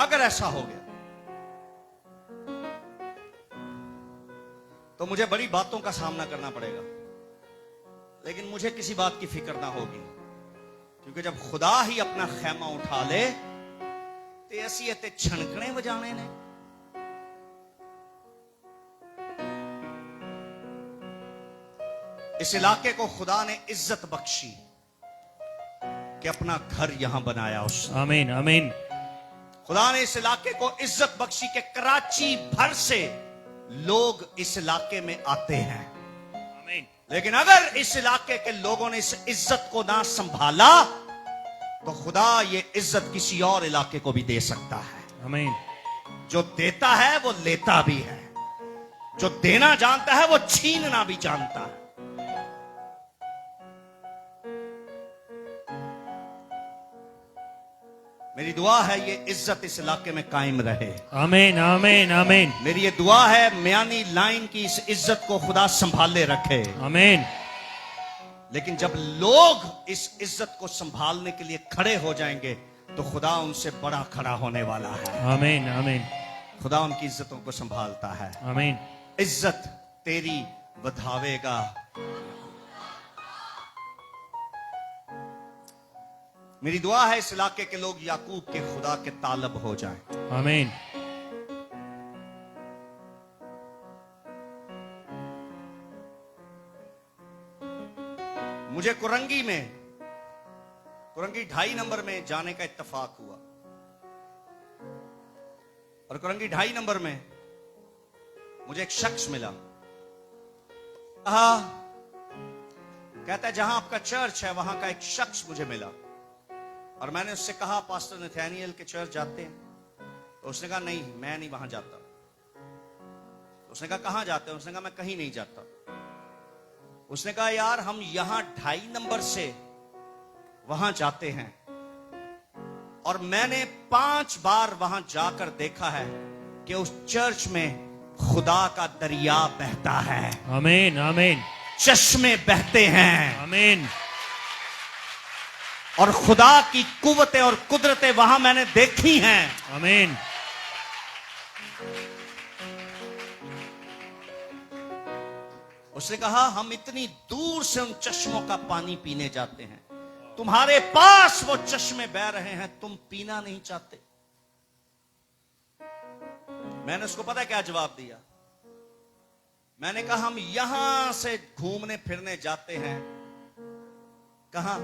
अगर ऐसा हो गया तो मुझे बड़ी बातों का सामना करना पड़ेगा, लेकिन मुझे किसी बात की फिक्र ना होगी, क्योंकि जब खुदा ही अपना खैमा उठा ले तो ऐसी ते छनकने बजाने ने। इस इलाके को खुदा ने इज्जत बख्शी कि अपना घर यहां बनाया उसने। आमीन आमीन। खुदा ने इस इलाके को इज्जत बख्शी कि कराची भर से लोग इस इलाके में आते हैं। आमीन। लेकिन अगर इस इलाके के लोगों ने इस इज्जत को ना संभाला तो खुदा ये इज्जत किसी और इलाके को भी दे सकता है। आमीन। जो देता है वो लेता भी है, जो देना जानता है वो छीनना भी जानता है। मेरी दुआ है ये इज्जत इस इलाके में कायम रहे। आमीन आमीन आमीन। मेरी ये दुआ है मियानी लाइन की इस इज्जत को खुदा संभाले रखे। आमीन। लेकिन जब लोग इस इज्जत को संभालने के लिए खड़े हो जाएंगे तो खुदा उनसे बड़ा खड़ा होने वाला है। आमीन आमीन। खुदा उनकी इज्जतों को संभालता है। आमीन। इज्जत तेरी बढ़ावेगा। मेरी दुआ है इस इलाके के लोग याकूब के खुदा के तालब हो जाएं। आमीन। मुझे कुरंगी 2.5 नंबर में जाने का इत्तेफाक हुआ और कुरंगी 2.5 नंबर में मुझे एक शख्स मिला। कहता है जहां आपका चर्च है वहां का एक शख्स मुझे मिला और मैंने उससे कहा पास्टर नथानियल के चर्च जाते हैं? तो उसने कहा नहीं मैं नहीं वहां जाता। तो उसने कहा कहां जाते हैं? उसने कहा मैं कहीं नहीं जाता। उसने कहा यार हम यहां 2.5 नंबर से वहां जाते हैं और मैंने 5 बार वहां जाकर देखा है कि उस चर्च में खुदा का दरिया बहता है। आमीन आमीन। चश्मे बहते हैं। आमीन। और खुदा की कुव्वतें और कुदरतें वहां मैंने देखी हैं। आमीन। उसने कहा हम इतनी दूर से उन चश्मों का पानी पीने जाते हैं, तुम्हारे पास वो चश्मे बह रहे हैं, तुम पीना नहीं चाहते? मैंने उसको पता क्या जवाब दिया? मैंने कहा हम यहां से घूमने फिरने जाते हैं। कहां?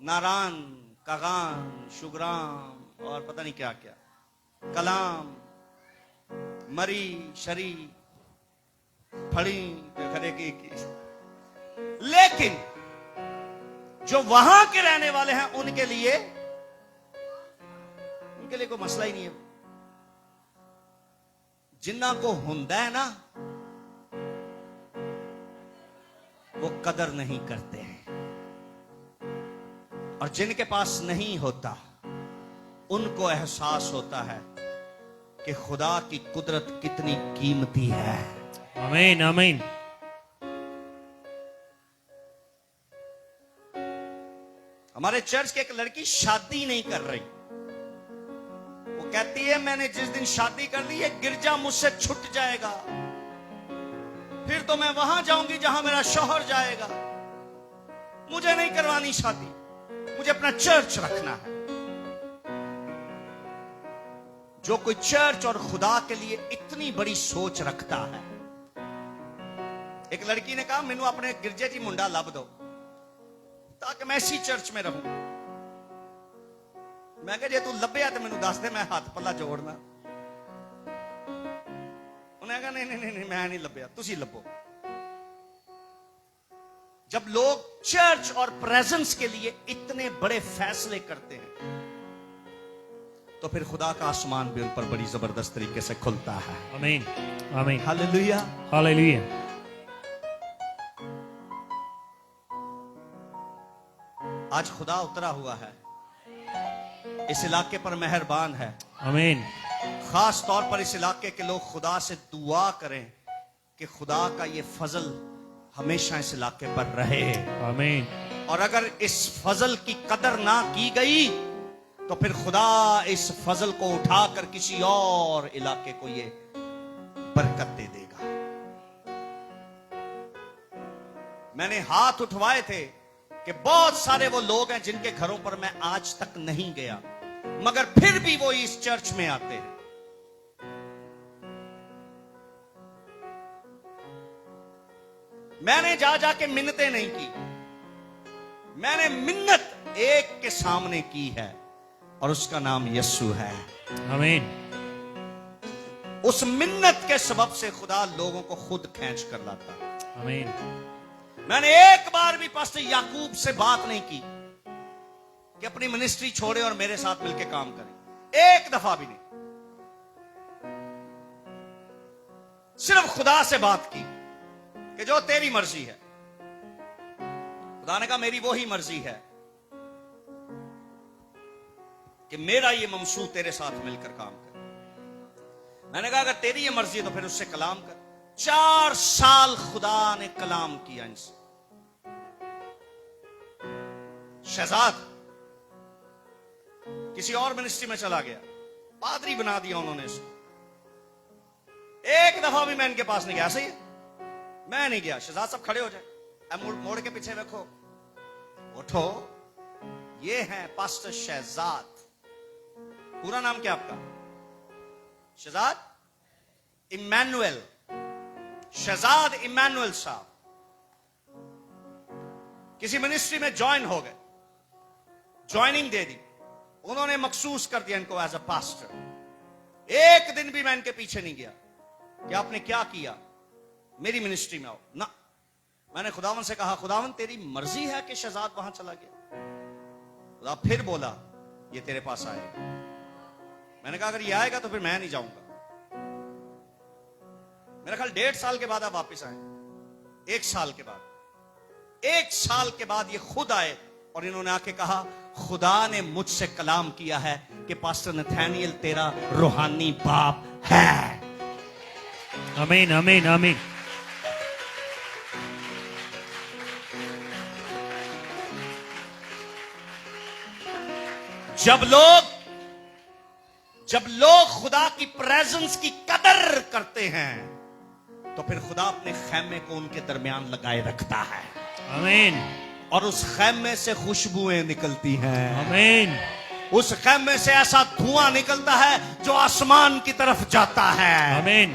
नारान, कागान, शुगराम और पता नहीं क्या क्या, कलाम, मरी, शरी, फड़ी खड़े की। लेकिन जो वहां के रहने वाले हैं उनके लिए कोई मसला ही नहीं है। जिन्ना को हुंदा है ना वो कदर नहीं करते हैं और जिनके पास नहीं होता उनको एहसास होता है कि खुदा की कुदरत कितनी कीमती है। आमीन आमीन। हमारे चर्च की एक लड़की शादी नहीं कर रही। वो कहती है मैंने जिस दिन शादी कर ली है गिरजा मुझसे छूट जाएगा, फिर तो मैं वहां जाऊंगी जहां मेरा शौहर जाएगा। मुझे नहीं करवानी शादी, मुझे अपना चर्च रखना है। जो कोई चर्च और खुदा के लिए इतनी बड़ी सोच रखता है। एक लड़की ने कहा मैनू अपने गिरजे जी मुंडा लब दो ताकि मैं इसी चर्च में रहूं। मैं कहा जे तू लभ्या तो मैनू दस दे, मैं हाथ पल्ला जोड़ना। उन्हें कहा नहीं नहीं नहीं मैं नहीं लभ्या, तुसी लभो। जब लोग चर्च और प्रेजेंस के लिए इतने बड़े फैसले करते हैं तो फिर खुदा का आसमान भी उन पर बड़ी जबरदस्त तरीके से खुलता है। आमीन आमीन। हालेलुया हालेलुया। आज खुदा उतरा हुआ है, इस इलाके पर मेहरबान है। आमीन। खास तौर पर इस इलाके के लोग खुदा से दुआ करें कि खुदा का ये फजल हमेशा इस इलाके पर रहे। आमीन। और अगर इस फजल की कदर ना की गई तो तो फिर खुदा इस फजल को उठाकर किसी और इलाके को ये बरकत दे देगा। मैंने हाथ उठवाए थे कि बहुत सारे वो लोग हैं जिनके घरों पर मैं आज तक नहीं गया, मगर फिर भी वो इस चर्च में आते हैं। मैंने जा जाके मिन्नतें नहीं की, मैंने मिन्नत एक के सामने की है और उसका नाम यीशु है। आमीन। उस मिन्नत के सबब से खुदा लोगों को खुद खींच कर लाता है। आमीन। मैंने एक बार भी पास्टर याकूब से बात नहीं की कि अपनी मिनिस्ट्री छोड़े और मेरे साथ मिलकर काम करें, एक दफा भी नहीं। सिर्फ खुदा से बात की कि जो तेरी मर्जी है। खुदा ने कहा मेरी वो ही मर्जी है कि मेरा ये ममसू तेरे साथ मिलकर काम करे। मैंने कहा अगर तेरी ये मर्जी है तो फिर उससे कलाम कर। 4 साल खुदा ने कलाम किया इनसे। शहजाद किसी और मिनिस्ट्री में चला गया, पादरी बना दिया उन्होंने इसको। एक दफा भी मैं इनके पास नहीं गया। सही है, मैं नहीं गया। शहजाद सब खड़े हो जाए, अब मोड़ के पीछे रखो, उठो। ये है पास्टर शहजाद। पूरा नाम क्या आपका? शहजाद इमैनुअल। शहजाद इमैनुअल साहब किसी मिनिस्ट्री में ज्वाइन हो गए, ज्वाइनिंग दे दी, उन्होंने मखसूस कर दिया इनको एज अ पास्टर। एक दिन भी मैं इनके पीछे नहीं गया कि आपने क्या किया, मेरी मिनिस्ट्री में आओ ना। मैंने खुदावन से कहा खुदावन तेरी मर्जी है कि शहजाद वहां चला गया। खुदा फिर बोला ये तेरे पास आएगा। मैंने कहा अगर ये आएगा तो फिर मैं नहीं जाऊंगा। मेरा ख्याल 1.5 साल के बाद आप वापस आए। 1 साल के बाद, 1 साल के बाद ये खुद आए और इन्होंने आके कहा खुदा ने मुझसे कलाम किया है कि पास्टर नथानियल तेरा रूहानी बाप है। आमीन। आमीन। आमीन। जब लोग खुदा की प्रेजेंस की कदर करते हैं तो फिर खुदा अपने खैमे को उनके दरमियान लगाए रखता है। आमीन। और उस खैमे से खुशबुएं निकलती हैं। आमीन। उस खैमे से ऐसा धुआं निकलता है जो आसमान की तरफ जाता है। आमीन।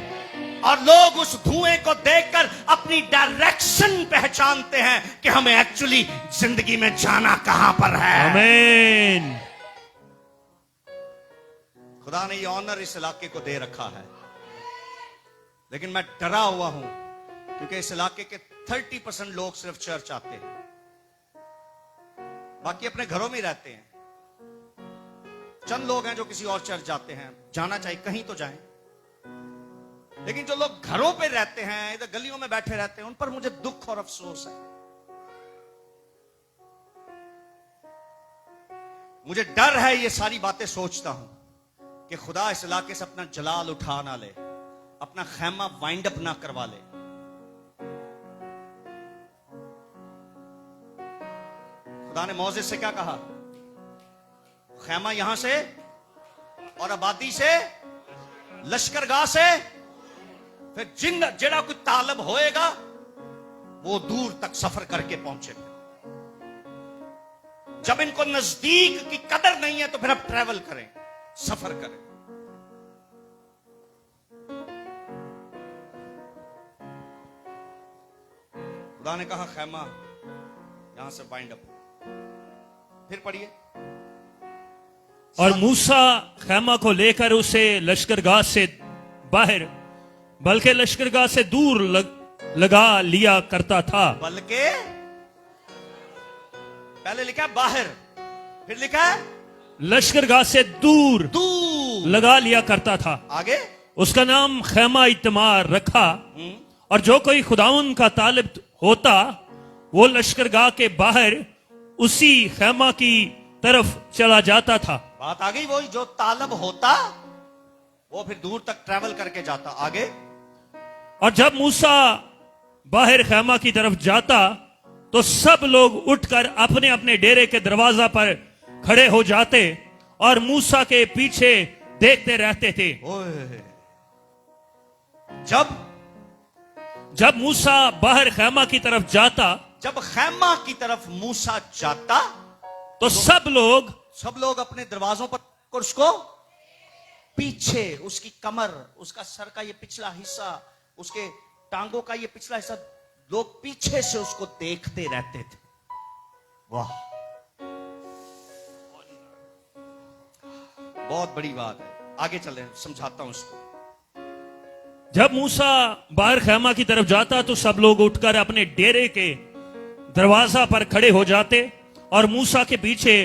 और लोग उस धुएं को देखकर अपनी डायरेक्शन पहचानते हैं कि हमें एक्चुअली जिंदगी में जाना कहां पर है। आमीन। खुदा ने ये ऑनर इस इलाके को दे रखा है, लेकिन मैं डरा हुआ हूं क्योंकि इस इलाके के 30% लोग सिर्फ चर्च आते हैं, बाकी अपने घरों में रहते हैं। चंद लोग हैं जो किसी और चर्च जाते हैं, जाना चाहिए, कहीं तो जाएं। लेकिन जो लोग घरों पे रहते हैं, इधर गलियों में बैठे रहते हैं, उन पर मुझे दुख और अफसोस है। मुझे डर है ये सारी बातें सोचता हूं कि खुदा इस इलाके से अपना जलाल उठा ना ले, अपना खैमा वाइंड अप ना करवा ले। खुदा ने मौजे से क्या कहा? खैमा यहां से और आबादी से, लश्करगाह से, फिर जेड़ा कोई तालब होएगा वो दूर तक सफर करके पहुंचे। जब इनको नजदीक की कदर नहीं है तो फिर अब ट्रैवल करें, सफर करें। खुदा ने कहा खैमा यहां से बाइंड अप। फिर पढ़िए। और मूसा खैमा को लेकर उसे लश्करगाह से बाहर, बल्कि लश्करगाह से दूर लगा लिया करता था। बल्कि पहले लिखा है बाहर, फिर लिखा है लश्करगाह से दूर दूर लगा लिया करता था। आगे उसका नाम खैमा इत्मार रखा। और जो कोई खुदाउन का तालिब होता वो लश्करगाह के बाहर उसी खैमा की तरफ चला जाता था। बात आ गई, वही जो तालब होता वो फिर दूर तक ट्रैवल करके जाता। आगे। और जब मूसा बाहर खैमा की तरफ जाता तो सब लोग उठकर अपने अपने डेरे के दरवाजा पर खड़े हो जाते और मूसा के पीछे देखते रहते थे। ओए, जब मूसा बाहर खैमा की तरफ जाता जब खैमा की तरफ मूसा जाता तो सब लोग अपने दरवाजों पर उसको पीछे, उसकी कमर, उसका सर का ये पिछला हिस्सा, उसके टांगों का ये पिछला हिस्सा, लोग पीछे से उसको देखते रहते थे। वाह, बहुत बड़ी बात है। आगे चले, समझाता हूं उसको। जब मूसा बाहर खैमा की तरफ जाता तो सब लोग उठकर अपने डेरे के दरवाजा पर खड़े हो जाते और मूसा के पीछे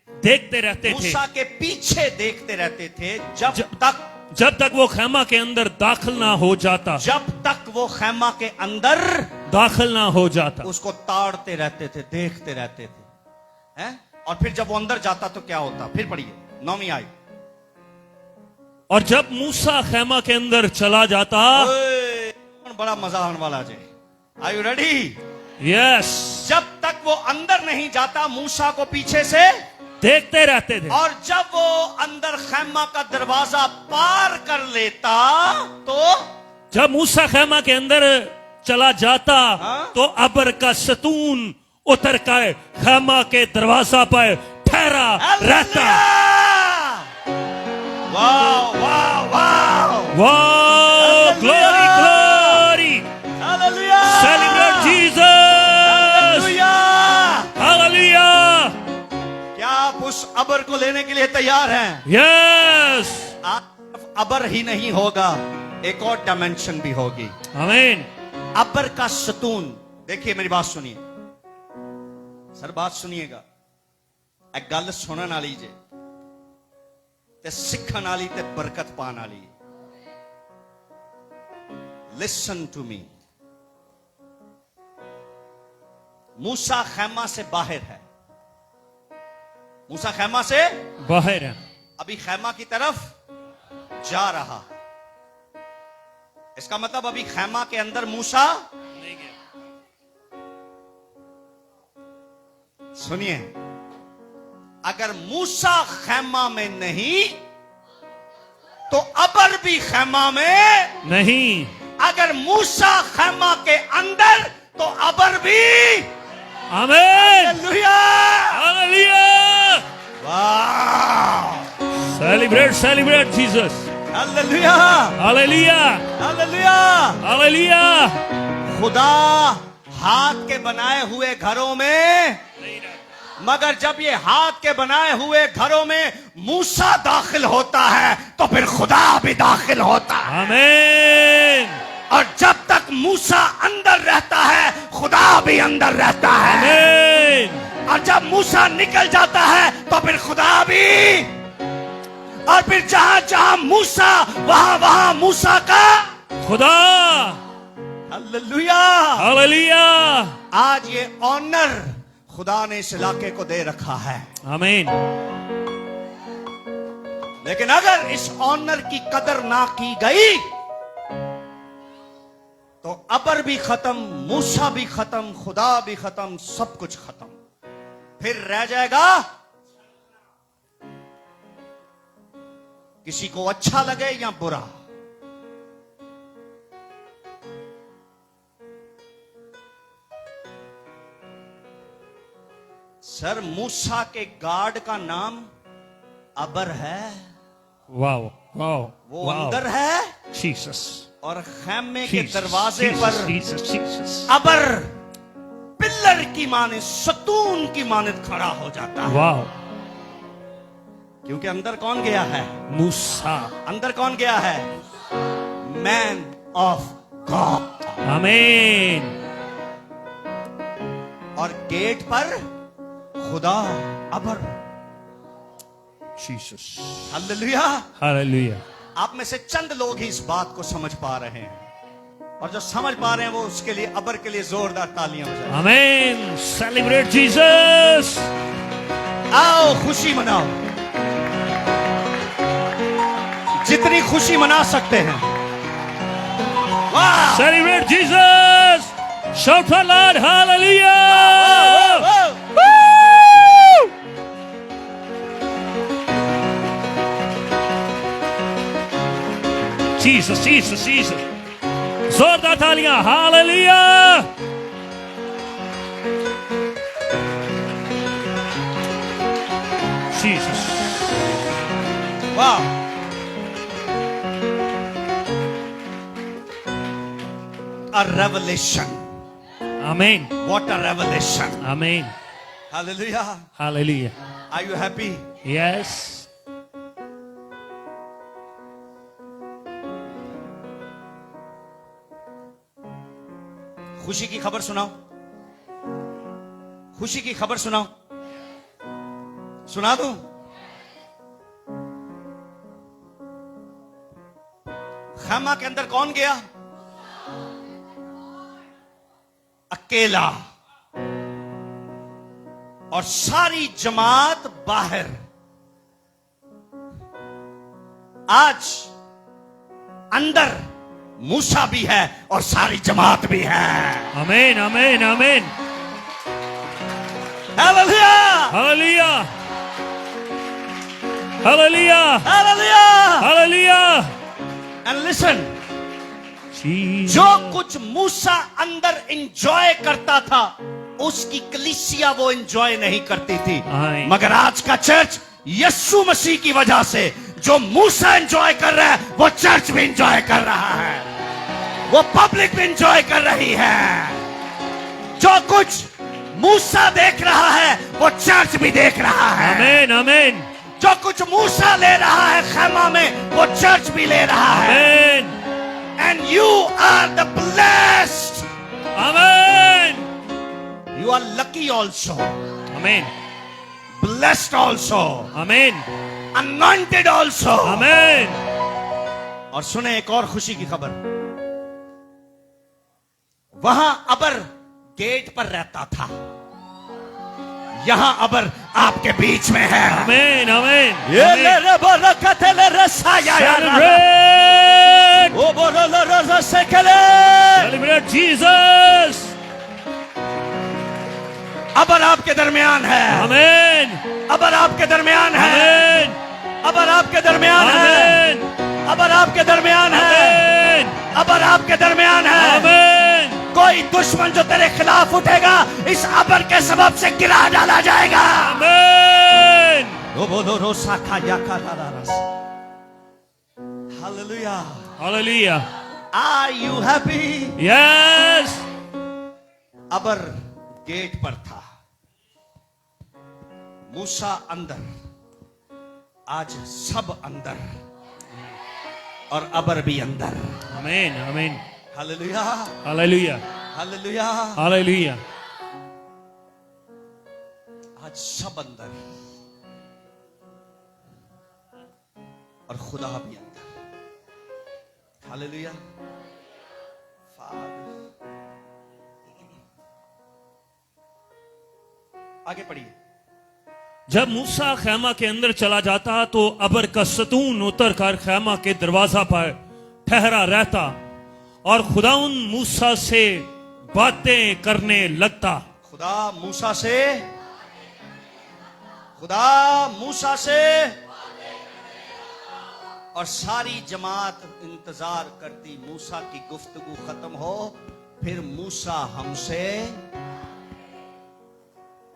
देखते रहते थे। मूसा के पीछे देखते रहते थे जब तक वो खैमा के अंदर दाखिल ना हो जाता। जब तक वो खैमा के अंदर दाखिल ना हो जाता, उसको ताड़ते रहते थे, देखते रहते थे, हैं? और फिर जब वो अंदर जाता तो क्या होता? फिर पढ़िए 9वीं आयत। और जब मूसा खैमा के अंदर चला जाता, बड़ा मजा आने वाला जे। Are you ready? यस। जब तक वो अंदर नहीं जाता मूसा को पीछे से देखते रहते थे, और जब वो अंदर खैमा का दरवाजा पार कर लेता तो जब मूसा खैमा के अंदर चला जाता तो अबर का सतून उतर कर खैमा के दरवाजा पर ठहरा रहता। वाह वाह वाह वाह, glory glory, hallelujah, celebrate Jesus, hallelujah. क्या आप उस अबर को लेने के लिए तैयार हैं? यस। आप अबर ही नहीं होगा, एक और डायमेंशन भी होगी। आमीन। अबर का सतून। देखिए मेरी बात सुनिए सर, बात सुनिएगा। एक गल सुनने वाली जे ते सिखन वाली ते बरकत पाने वाली। Listen to me. मूसा खैमा से बाहर है, मूसा खैमा से बाहर है, अभी खैमा की तरफ जा रहा है। इसका मतलब अभी खैमा के अंदर मूसा नहीं गया। सुनिए, अगर मूसा खैमा में नहीं तो अबर भी खैमा में नहीं। अगर मूसा खैमा के अंदर तो अबर भी। आमीन, हालेलुया, हालेलुया। वाह, celebrate celebrate Jesus, hallelujah, hallelujah, hallelujah, hallelujah. खुदा हाथ के बनाए हुए घरों में, मगर जब ये हाथ के बनाए हुए घरों में मूसा दाखिल होता है तो फिर खुदा भी दाखिल होता है। आमीन। और जब तक मूसा अंदर रहता है खुदा भी अंदर रहता है। आमीन। और जब मूसा निकल जाता है तो फिर खुदा भी। और फिर जहां जहां मूसा वहां वहां मूसा का खुदा। Hallelujah, hallelujah. आज ये ऑनर खुदा ने इस इलाके को दे रखा है। आमीन। लेकिन अगर इस ऑनर की कदर ना की गई तो अबर भी खत्म, मूसा भी खत्म, खुदा भी खत्म, सब कुछ खत्म। फिर रह जाएगा किसी को अच्छा लगे या बुरा। सर, मूसा के गार्ड का नाम अबर है। वाओ वाओ, वो अंदर है जीसस। और खैमे के दरवाजे पर जीसस अबर पिल्लर की माने, सतून की मानद खड़ा हो जाता है। वाओ। क्योंकि अंदर कौन गया है? मूसा। अंदर कौन गया है? Man of God. आमीन। और गेट पर खुदा अबर। जीसस। Hallelujah, hallelujah. आप में से चंद लोग ही इस बात को समझ पा रहे हैं, और जो समझ पा रहे हैं वो उसके लिए अबर के लिए जोरदार तालियां बजाएं। आमीन। Celebrate Jesus. आओ खुशी मनाओ, जितनी खुशी मना सकते हैं। वाह, celebrate Jesus. Shout for Lord, hallelujah. Jesus, Jesus, Jesus. जोरदार तालियां, हालेलुया। Jesus. वाह, a revelation. Amen. What a revelation. Amen. Hallelujah. Hallelujah. Are you happy? Yes. खुशी की खबर सुनाओ, खुशी की खबर सुनाओ, सुना दूं? खैमा के अंदर कौन गया? अकेला, और सारी जमात बाहर। आज अंदर मूसा भी है और सारी जमात भी है। Amen. Amen. Amen. Hallelujah, Hallelujah. Hallelujah. Hallelujah. Hallelujah. And listen, Jesus. जो कुछ मूसा अंदर एंजॉय करता था, उसकी कलीसिया वो एंजॉय नहीं करती थी। आमीन। मगर आज का चर्च यीशु मसीह की वजह से जो मूसा एंजॉय कर रहा है, वो चर्च भी एंजॉय कर रहा है, वो पब्लिक भी एंजॉय कर रही है। जो कुछ मूसा देख रहा है, वो चर्च भी देख रहा है। Amen. Amen. जो कुछ मूसा ले रहा है खैमा में, वो चर्च भी ले रहा है। Amen. And you are the blessed. Amen. You are lucky also. Amen. Blessed also. Amen. Anointed also. Amen. और सुने एक और खुशी की खबर, वहां अबर गेट पर रहता था, यहां अबर आपके बीच में है। Amen. Amen. ये Amen. ले रे बरकत ले रे साया या रा। Celebrate. ओ बोलो लो रो रो से खेले। Celebrate Jesus. अबर आपके दरमियान है। Amen. अबर आपके दरमियान है। Amen. अबर आपके दरमियान है। Amen. अबर आपके दरमियान है। Amen. अबर आपके दरमियान है। Amen. कोई दुश्मन जो तेरे खिलाफ उठेगा, इस अबर के सबब से गिरा डाला जाएगा। Amen. वो बोलो रो साखा या खा ला रस। Hallelujah. Hallelujah. Are you happy? Yes. अबर गेट पर था, मूसा अंदर, आज सब अंदर, और अबर भी अंदर। Amen. Amen. Hallelujah, Hallelujah. Hallelujah. Hallelujah. आज सब अंदर और खुदा भी अंदर। हालेलुया। आगे पढ़िए। जब मूसा खैमा के अंदर चला जाता तो अबर का सतून उतर कर खैमा के दरवाजा पर ठहरा रहता और खुदाउन मूसा से बातें करने लगता। खुदा मूसा से और सारी जमात इंतजार करती, मूसा की गुफ्तगू खत्म हो, फिर मूसा हमसे।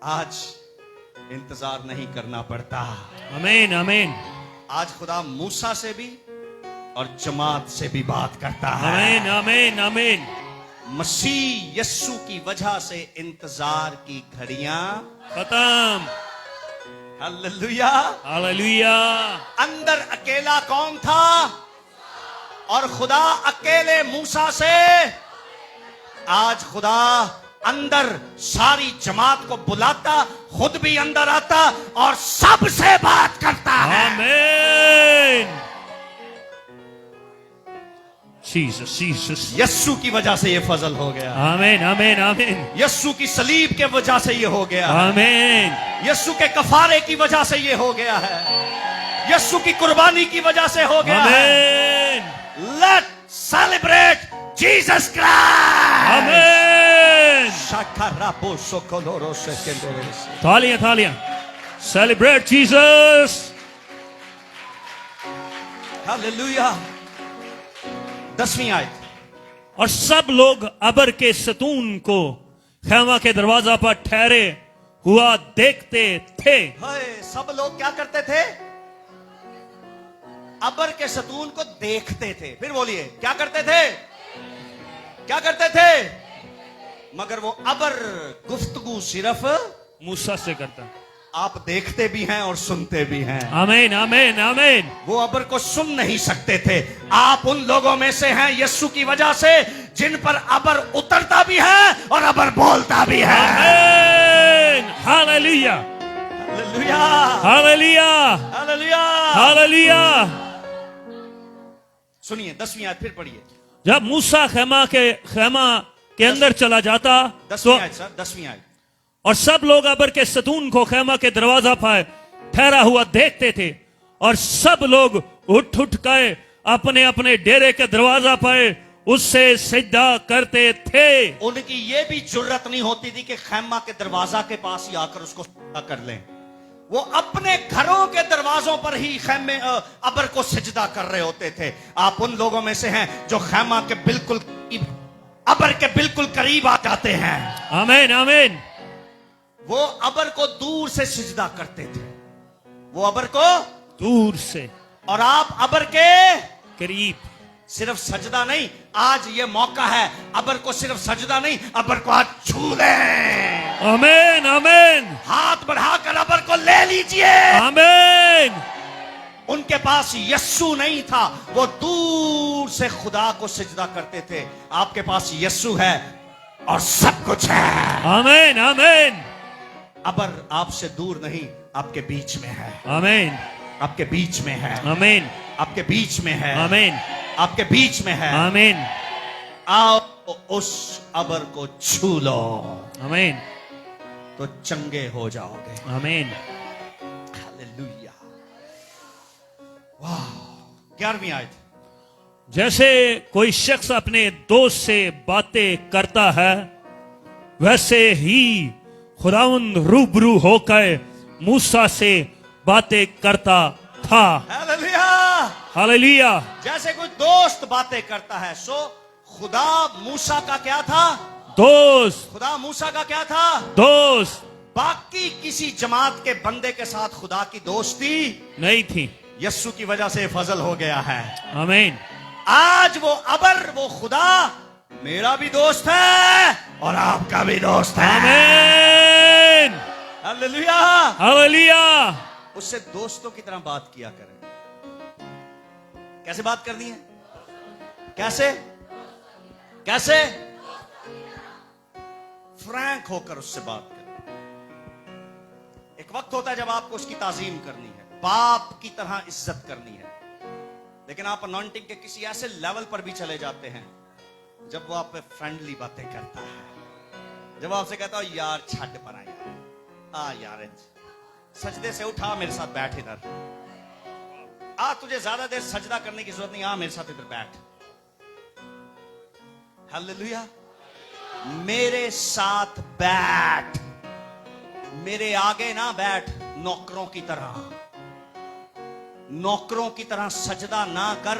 आज इंतजार नहीं करना पड़ता। आमीन आमीन। आज खुदा मूसा से भी और जमात से भी बात करता है। आमीन आमीन आमीन। मसीह यस्सु की वजह से इंतजार की घड़ियां खत्म। Hallelujah hallelujah. अंदर अकेला कौन था और खुदा अकेले मूसा से। आज खुदा अंदर सारी जमात को बुलाता, खुद भी अंदर आता और सबसे बात करता है। आमीन। Jesus Jesus. यस्सु की वजह से ये फजल हो गया। आमीन आमीन आमीन। यस्सु की सलीब के वजह से ये हो गया। आमीन। यस्सु के कफारे की वजह से ये हो गया है। यस्सु की कुर्बानी की वजह से हो गया है। आमीन। Let celebrate Jesus Christ. आमीन। शाखराबो सोकोलोरो से तालियां तालियां। Celebrate Jesus. हालेलुया। 10वीं आयत। और सब लोग अबर के सतून को खैमा के दरवाजा पर ठहरे हुआ देखते थे। हाय, सब लोग क्या करते थे? अबर के सतून को देखते थे। फिर बोलिए, क्या करते थे? क्या करते थे? मगर वो अबर गुफ्तगू सिर्फ मूसा से करता। आप देखते भी हैं और सुनते भी हैं। आमीन आमीन आमीन। वो अबर को सुन नहीं सकते थे। आप उन लोगों में से हैं यीशु की वजह से, जिन पर अबर उतरता भी है और अबर बोलता भी है। आमीन। हालेलुया हालेलुया हालेलुया हालेलुया। हालेलुया। सुनिए 10वीं आयत फिर पढ़िए। जब मूसा खैमा के अंदर चला जाता 10वीं आयत सर, 10वीं आयत। और सब लोग अबर के सतून को खैमा के दरवाजा पर ठहरा हुआ देखते थे, और सब लोग उठ उठ कर अपने अपने डेरे के दरवाजा पर उससे सिजदा करते थे। उनकी ये भी जुर्रत नहीं होती थी कि खैमा के दरवाजा के पास ही आकर उसको सिजदा कर लें। वो अपने घरों के दरवाजों पर ही खैमे अबर को सिजदा कर रहे होते थे। आप उन लोगों में से हैं जो खैमा के बिल्कुल अबर के बिल्कुल करीब आ जाते हैं। आमीन आमीन। वो अबर को दूर से सिजदा करते थे, वो अबर को दूर से, और आप अबर के करीब। सिर्फ सजदा नहीं, आज ये मौका है, अबर को सिर्फ सजदा नहीं, अबर को आज छू लें। आमीन आमीन। हाथ बढ़ाकर अबर को ले लीजिए। आमीन। उनके पास यस्सु नहीं था, वो दूर से खुदा को सिजदा करते थे। आपके पास यस्सु है और सब कुछ है। आमीन आमीन। अबर आपसे दूर नहीं, आपके बीच में है। आमीन। आपके बीच में है। आमीन। आपके बीच में है। आमीन। आपके बीच में है। आमीन। आओ उस अबर को छू लो, आमीन। तो चंगे हो जाओगे। आमीन। हालेलुया। वाह। 11वीं आयत। जैसे कोई शख्स अपने दोस्त से बातें करता है, वैसे ही खुदावंद रूबरू होकर मूसा से बातें करता था। हालेलुया। हालेलुया। जैसे कोई दोस्त बातें करता है, सो खुदा मूसा का क्या था? दोस्त। खुदा मूसा का क्या था? दोस्त। बाकी किसी जमात के बंदे के साथ खुदा की दोस्ती नहीं थी। यस्सु की वजह से फजल हो गया है। आमीन। आज वो अबर, वो खुदा मेरा भी दोस्त है और आपका भी दोस्त है। आमीन। हालेलुया। हालेलुया। उससे दोस्तों की तरह बात किया करें। कैसे बात करनी है? कैसे? कैसे? फ्रैंक होकर उससे बात करें। एक वक्त होता है जब आपको उसकी ताजीम करनी है, बाप की तरह इज्जत करनी है, लेकिन आप अनॉइंटिंग के किसी ऐसे लेवल पर भी चले जाते हैं जब वो आप पे फ्रेंडली बातें करता है, जब आपसे कहता हो यार छड़ पर आ यार, सजदे से उठा मेरे साथ बैठ इधर, तुझे ज्यादा देर सजदा करने की जरूरत नहीं, मेरे साथ इधर बैठ। हालेलुया। मेरे साथ बैठ, मेरे आगे ना बैठ नौकरों की तरह। नौकरों की तरह सजदा ना कर,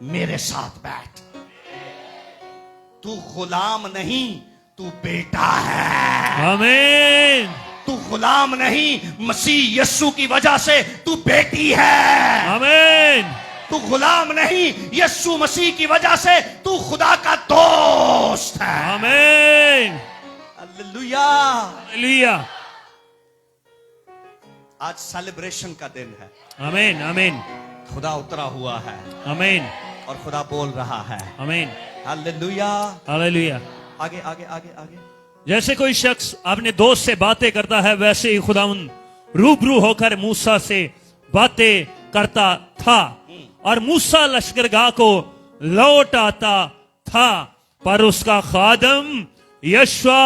मेरे साथ बैठ। तू गुलाम नहीं, तू बेटा है। आमीन। तू गुलाम नहीं, मसीह यस्सु की वजह से तू बेटी है। आमीन। तू गुलाम नहीं, यस्सु मसीह की वजह से तू खुदा का दोस्त है। आमीन। हालेलुया। हालेलुया। आज सेलिब्रेशन का दिन है। आमीन आमीन। खुदा उतरा हुआ है। आमीन। और खुदा बोल रहा है। आमीन। हालेलुया। हालेलुया। आगे आगे आगे आगे। जैसे कोई शख्स अपने दोस्त से बातें करता है, वैसे ही खुदावंद रूबरू होकर मूसा से बातें करता था, और मूसा लश्करगाह को लौट आता था, पर उसका खादम यशवा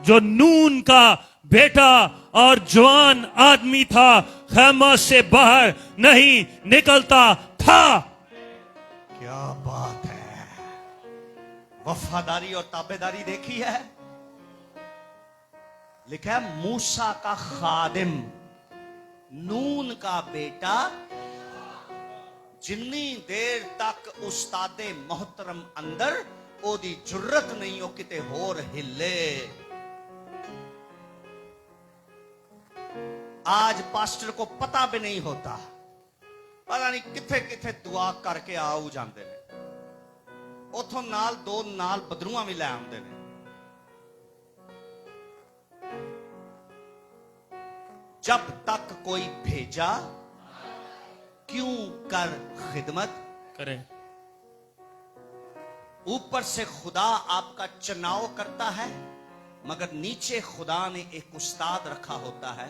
जो नून का बेटा और जवान आदमी था, खैमा से बाहर नहीं निकलता था। क्या बात है। वफादारी और ताबेदारी देखी है। लिखा है मूसा का खादिम, नून का बेटा, जिन्नी देर तक उस्तादे मोहतरम अंदर ओदी जुर्रत नहीं हो किते होर हिले। आज पास्टर को पता भी नहीं होता, पता नहीं किथे किथे दुआ करके आऊ जाते ने, उथों नाल दो नाल बदरूआ भी लै आते ने। जब तक कोई भेजा क्यों कर खिदमत करे। ऊपर से खुदा आपका चुनाव करता है, मगर नीचे खुदा ने एक उस्ताद रखा होता है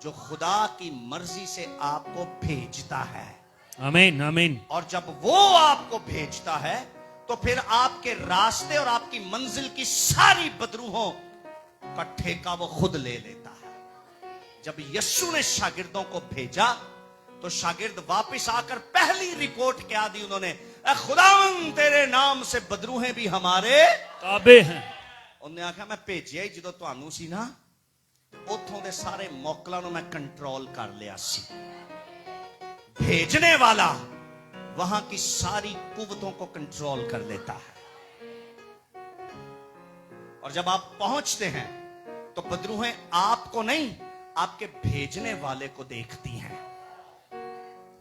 जो खुदा की मर्जी से आपको भेजता है। आमीन आमीन। और जब वो आपको भेजता है तो फिर आपके रास्ते और आपकी मंजिल की सारी बदरूहों का ठेका वो खुद ले लेता है। जब यीशु ने शागिर्दों को भेजा तो शागिर्द वापस आकर पहली रिपोर्ट क्या दी उन्होंने, ए खुदावन तेरे नाम से बदरूहें भी हमारे ताबे हैं। उन्हें आखा मैं भेजिया ही जो तुहानू सी ना, उथों दे सारे मौकलों को मैं कंट्रोल कर लिया सी। भेजने वाला वहां की सारी कुव्वतों को कंट्रोल कर लेता है। और जब आप पहुंचते हैं तो बदरूहें आपको नहीं, आपके भेजने वाले को देखती हैं,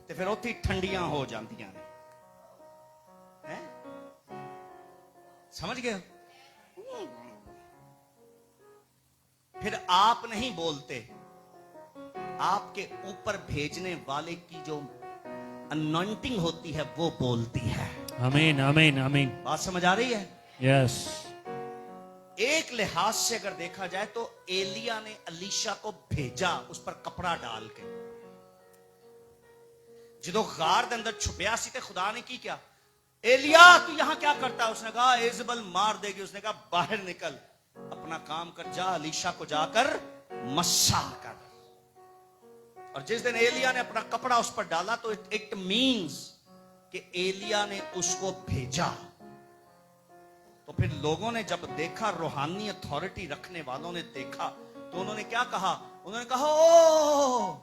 तो फिर उठी ठंडियां हो जांदियां ने। हैं? समझ गए? फिर आप नहीं बोलते, आपके ऊपर भेजने वाले की जो अनॉइंटिंग होती है वो बोलती है। आमीन आमीन आमीन। बात समझ आ रही है? यस। एक लिहाज से अगर देखा जाए तो एलिया ने अलीशा को भेजा उस पर कपड़ा डाल के। जो गार दे अंदर छुपया सी ते खुदा ने की क्या, एलिया तू यहां क्या करता है? उसने कहा इजबल मार देगी। उसने कहा बाहर निकल, अपना काम कर, जा अलीशा को जाकर मस्सा कर। और जिस दिन एलिया ने अपना कपड़ा उस पर डाला तो इट मींस कि एलिया ने उसको भेजा। तो फिर लोगों ने जब देखा, रूहानी अथॉरिटी रखने वालों ने देखा, तो उन्होंने क्या कहा? उन्होंने कहा ओ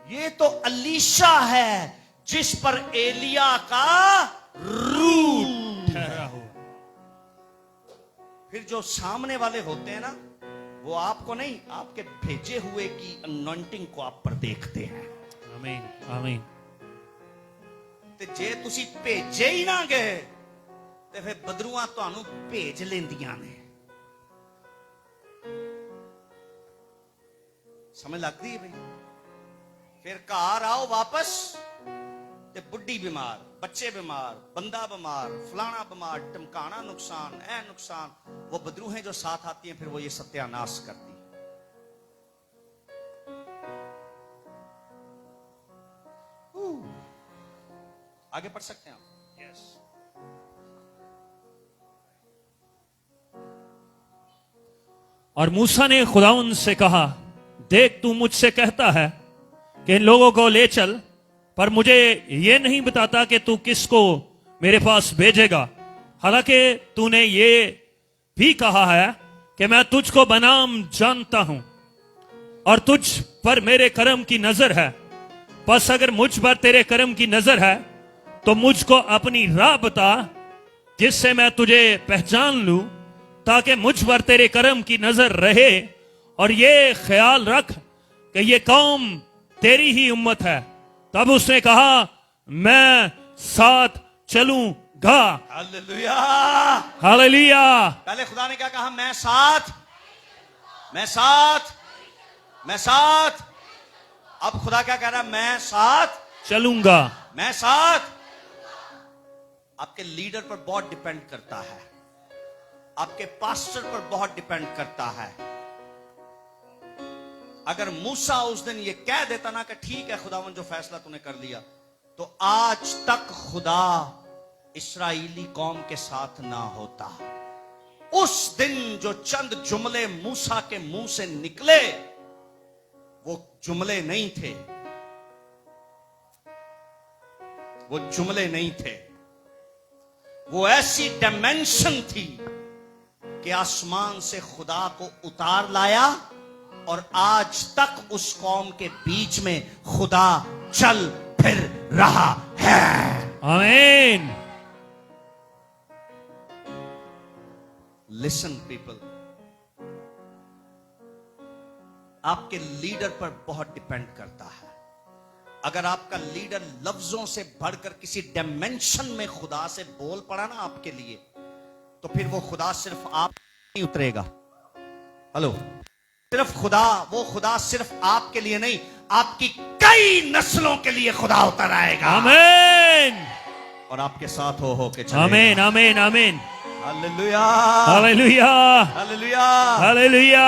ये तो अलीशा है जिस पर एलिया का रूह ठहरा हो। फिर जो सामने वाले होते हैं ना, वो आपको नहीं, आपके भेजे हुए की अनॉइंटिंग को आप पर देखते हैं। आमीन आमीन। ते जे तुसी भेजे ही ना गए ते फिर बदरूआ तुहानू भेज लेंदियां ने। समझ लगती है भाई? फिर घर आओ वापस ते बुढ़ी बीमार, बच्चे बीमार, बंदा बीमार, फलाना बीमार, टमकाना नुकसान, ऐ नुकसान। वो बदरूहें जो साथ आती हैं फिर वो ये सत्यानाश करती हैं। आगे पढ़ सकते हैं आप? यस। और मूसा ने खुदाउन से कहा, देख तू मुझसे कहता है कि इन लोगों को ले चल, पर मुझे ये नहीं बताता कि तू किसको मेरे पास भेजेगा। हालांकि तूने ये भी कहा है कि मैं तुझको बनाम जानता हूं और तुझ पर मेरे करम की नजर है। बस अगर मुझ पर तेरे करम की नजर है तो मुझको अपनी राह बता, जिससे मैं तुझे पहचान लूं, ताकि मुझ पर तेरे करम की नजर रहे। और ये ख्याल रख कि ये कौम तेरी ही उम्मत है। तब उसने कहा, मैं साथ चलूंगा। हालेलुया। हालेलुया। पहले खुदा ने क्या कहा? मैं साथ, मैं साथ, मैं साथ। अब खुदा क्या कह रहा है? मैं साथ चलूंगा। मैं साथ। आपके लीडर पर बहुत डिपेंड करता है, आपके पास्टर पर बहुत डिपेंड करता है। अगर मूसा उस दिन ये कह देता ना कि ठीक है खुदावन जो फैसला तूने कर लिया, तो आज तक खुदा इस्राएली कौम के साथ ना होता। उस दिन जो चंद जुमले मूसा के मुंह से निकले वो जुमले नहीं थे, वो जुमले नहीं थे, वो ऐसी डायमेंशन थी कि आसमान से खुदा को उतार लाया और आज तक उस कौम के बीच में खुदा चल फिर रहा है। आमीन। लिसन पीपल, आपके लीडर पर बहुत डिपेंड करता है। अगर आपका लीडर लफ्जों से बढ़कर किसी डायमेंशन में खुदा से बोल पड़ा ना आपके लिए, तो फिर वो खुदा सिर्फ आप नहीं उतरेगा। हेलो, सिर्फ खुदा, वो खुदा सिर्फ आपके लिए नहीं, आपकी कई नस्लों के लिए खुदा उतर आएगा। आमीन। और आपके साथ हो के चलेगा। आमीन आमीन आमीन। हालेलुया हालेलुया हालेलुया। हालेलुया।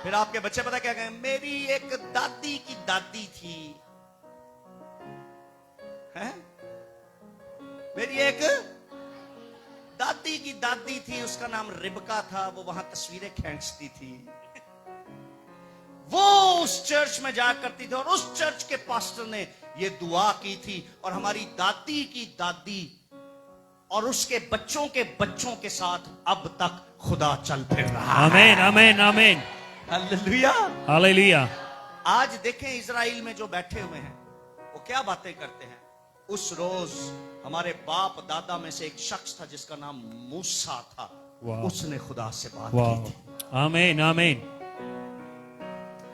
फिर आपके बच्चे पता क्या कहें? मेरी एक दादी की दादी थी, है? मेरी एक दादी की दादी थी, उसका नाम रिबका था, वो वहां तस्वीरें खींचती थी, वो उस चर्च में जाया करती थी और उस चर्च के पास्टर ने ये दुआ की थी और हमारी दादी की दादी और उसके बच्चों के बच्चों के साथ अब तक खुदा चल फिर रहा है। आमीन आमीन आमीन। हालेलुया हालेलुया। आज देखें इजराइल में जो बैठे हुए हैं वो क्या बातें करते हैं। उस रोज हमारे बाप दादा में से एक शख्स था जिसका नाम मूसा था, वाह। उसने खुदा से बात वाह। की थी। आमीन आमीन।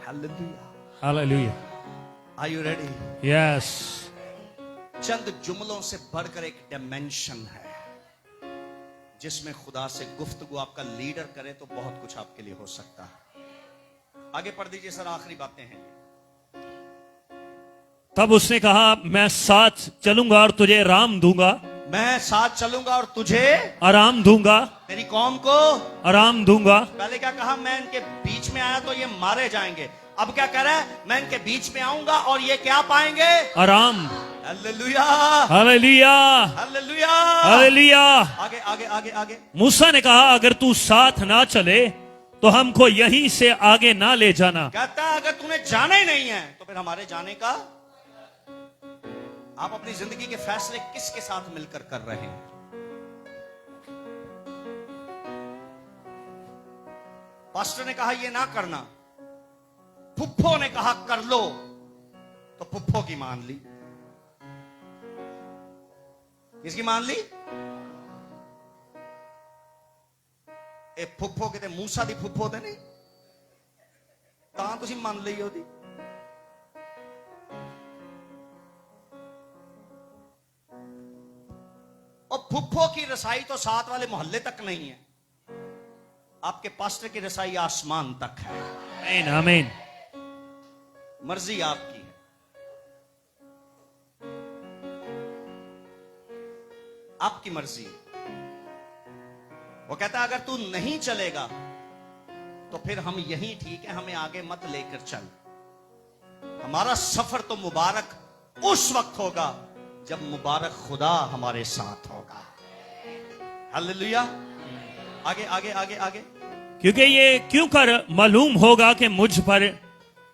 हालेलुया। हालेलुया। Are you ready? यस। चंद जुमलों से बढ़कर एक डायमेंशन है जिसमें खुदा से गुफ्तगू आपका लीडर करे तो बहुत कुछ आपके लिए हो सकता है। आगे पढ़ दीजिए सर, आखिरी बातें हैं। तब उसने कहा, मैं साथ चलूंगा और तुझे आराम दूंगा। मैं साथ चलूंगा और तुझे आराम दूंगा। तेरी कौम को आराम दूंगा। पहले क्या कहा? मैं इनके बीच में आया तो ये मारे जाएंगे। अब क्या कह रहा है? मैं इनके बीच में आऊंगा और ये क्या पाएंगे? आराम। Hallelujah hallelujah hallelujah hallelujah. आगे आगे आगे आगे। मूसा ने कहा, अगर तू साथ ना चले तो हमको यहीं से आगे ना ले जाना। कहता है अगर तूने जाना ही नहीं है तो फिर हमारे जाने का। आप अपनी जिंदगी के फैसले किसके साथ मिलकर कर रहे हैं? पास्टर ने कहा ये ना करना, फुफ्फो ने कहा कर लो, तो फुफ्फो की मान ली। किसकी मान ली? ए फुफ्फो कहते मूसा दी फुफ्फो ते नहीं, तां तुसी मान ली ओदी। और फुफ्फो की रसाई तो साथ वाले मोहल्ले तक नहीं है, आपके पास्टर की रसाई आसमान तक है। आमीन आमीन। मर्जी आपकी है, आपकी मर्जी। वो कहता है अगर तू नहीं चलेगा तो फिर हम यहीं ठीक है, हमें आगे मत लेकर चल। हमारा सफर तो मुबारक उस वक्त होगा जब मुबारक खुदा हमारे साथ होगा। हालेलुया। आगे आगे आगे आगे। क्योंकि ये क्यों कर मालूम होगा कि मुझ पर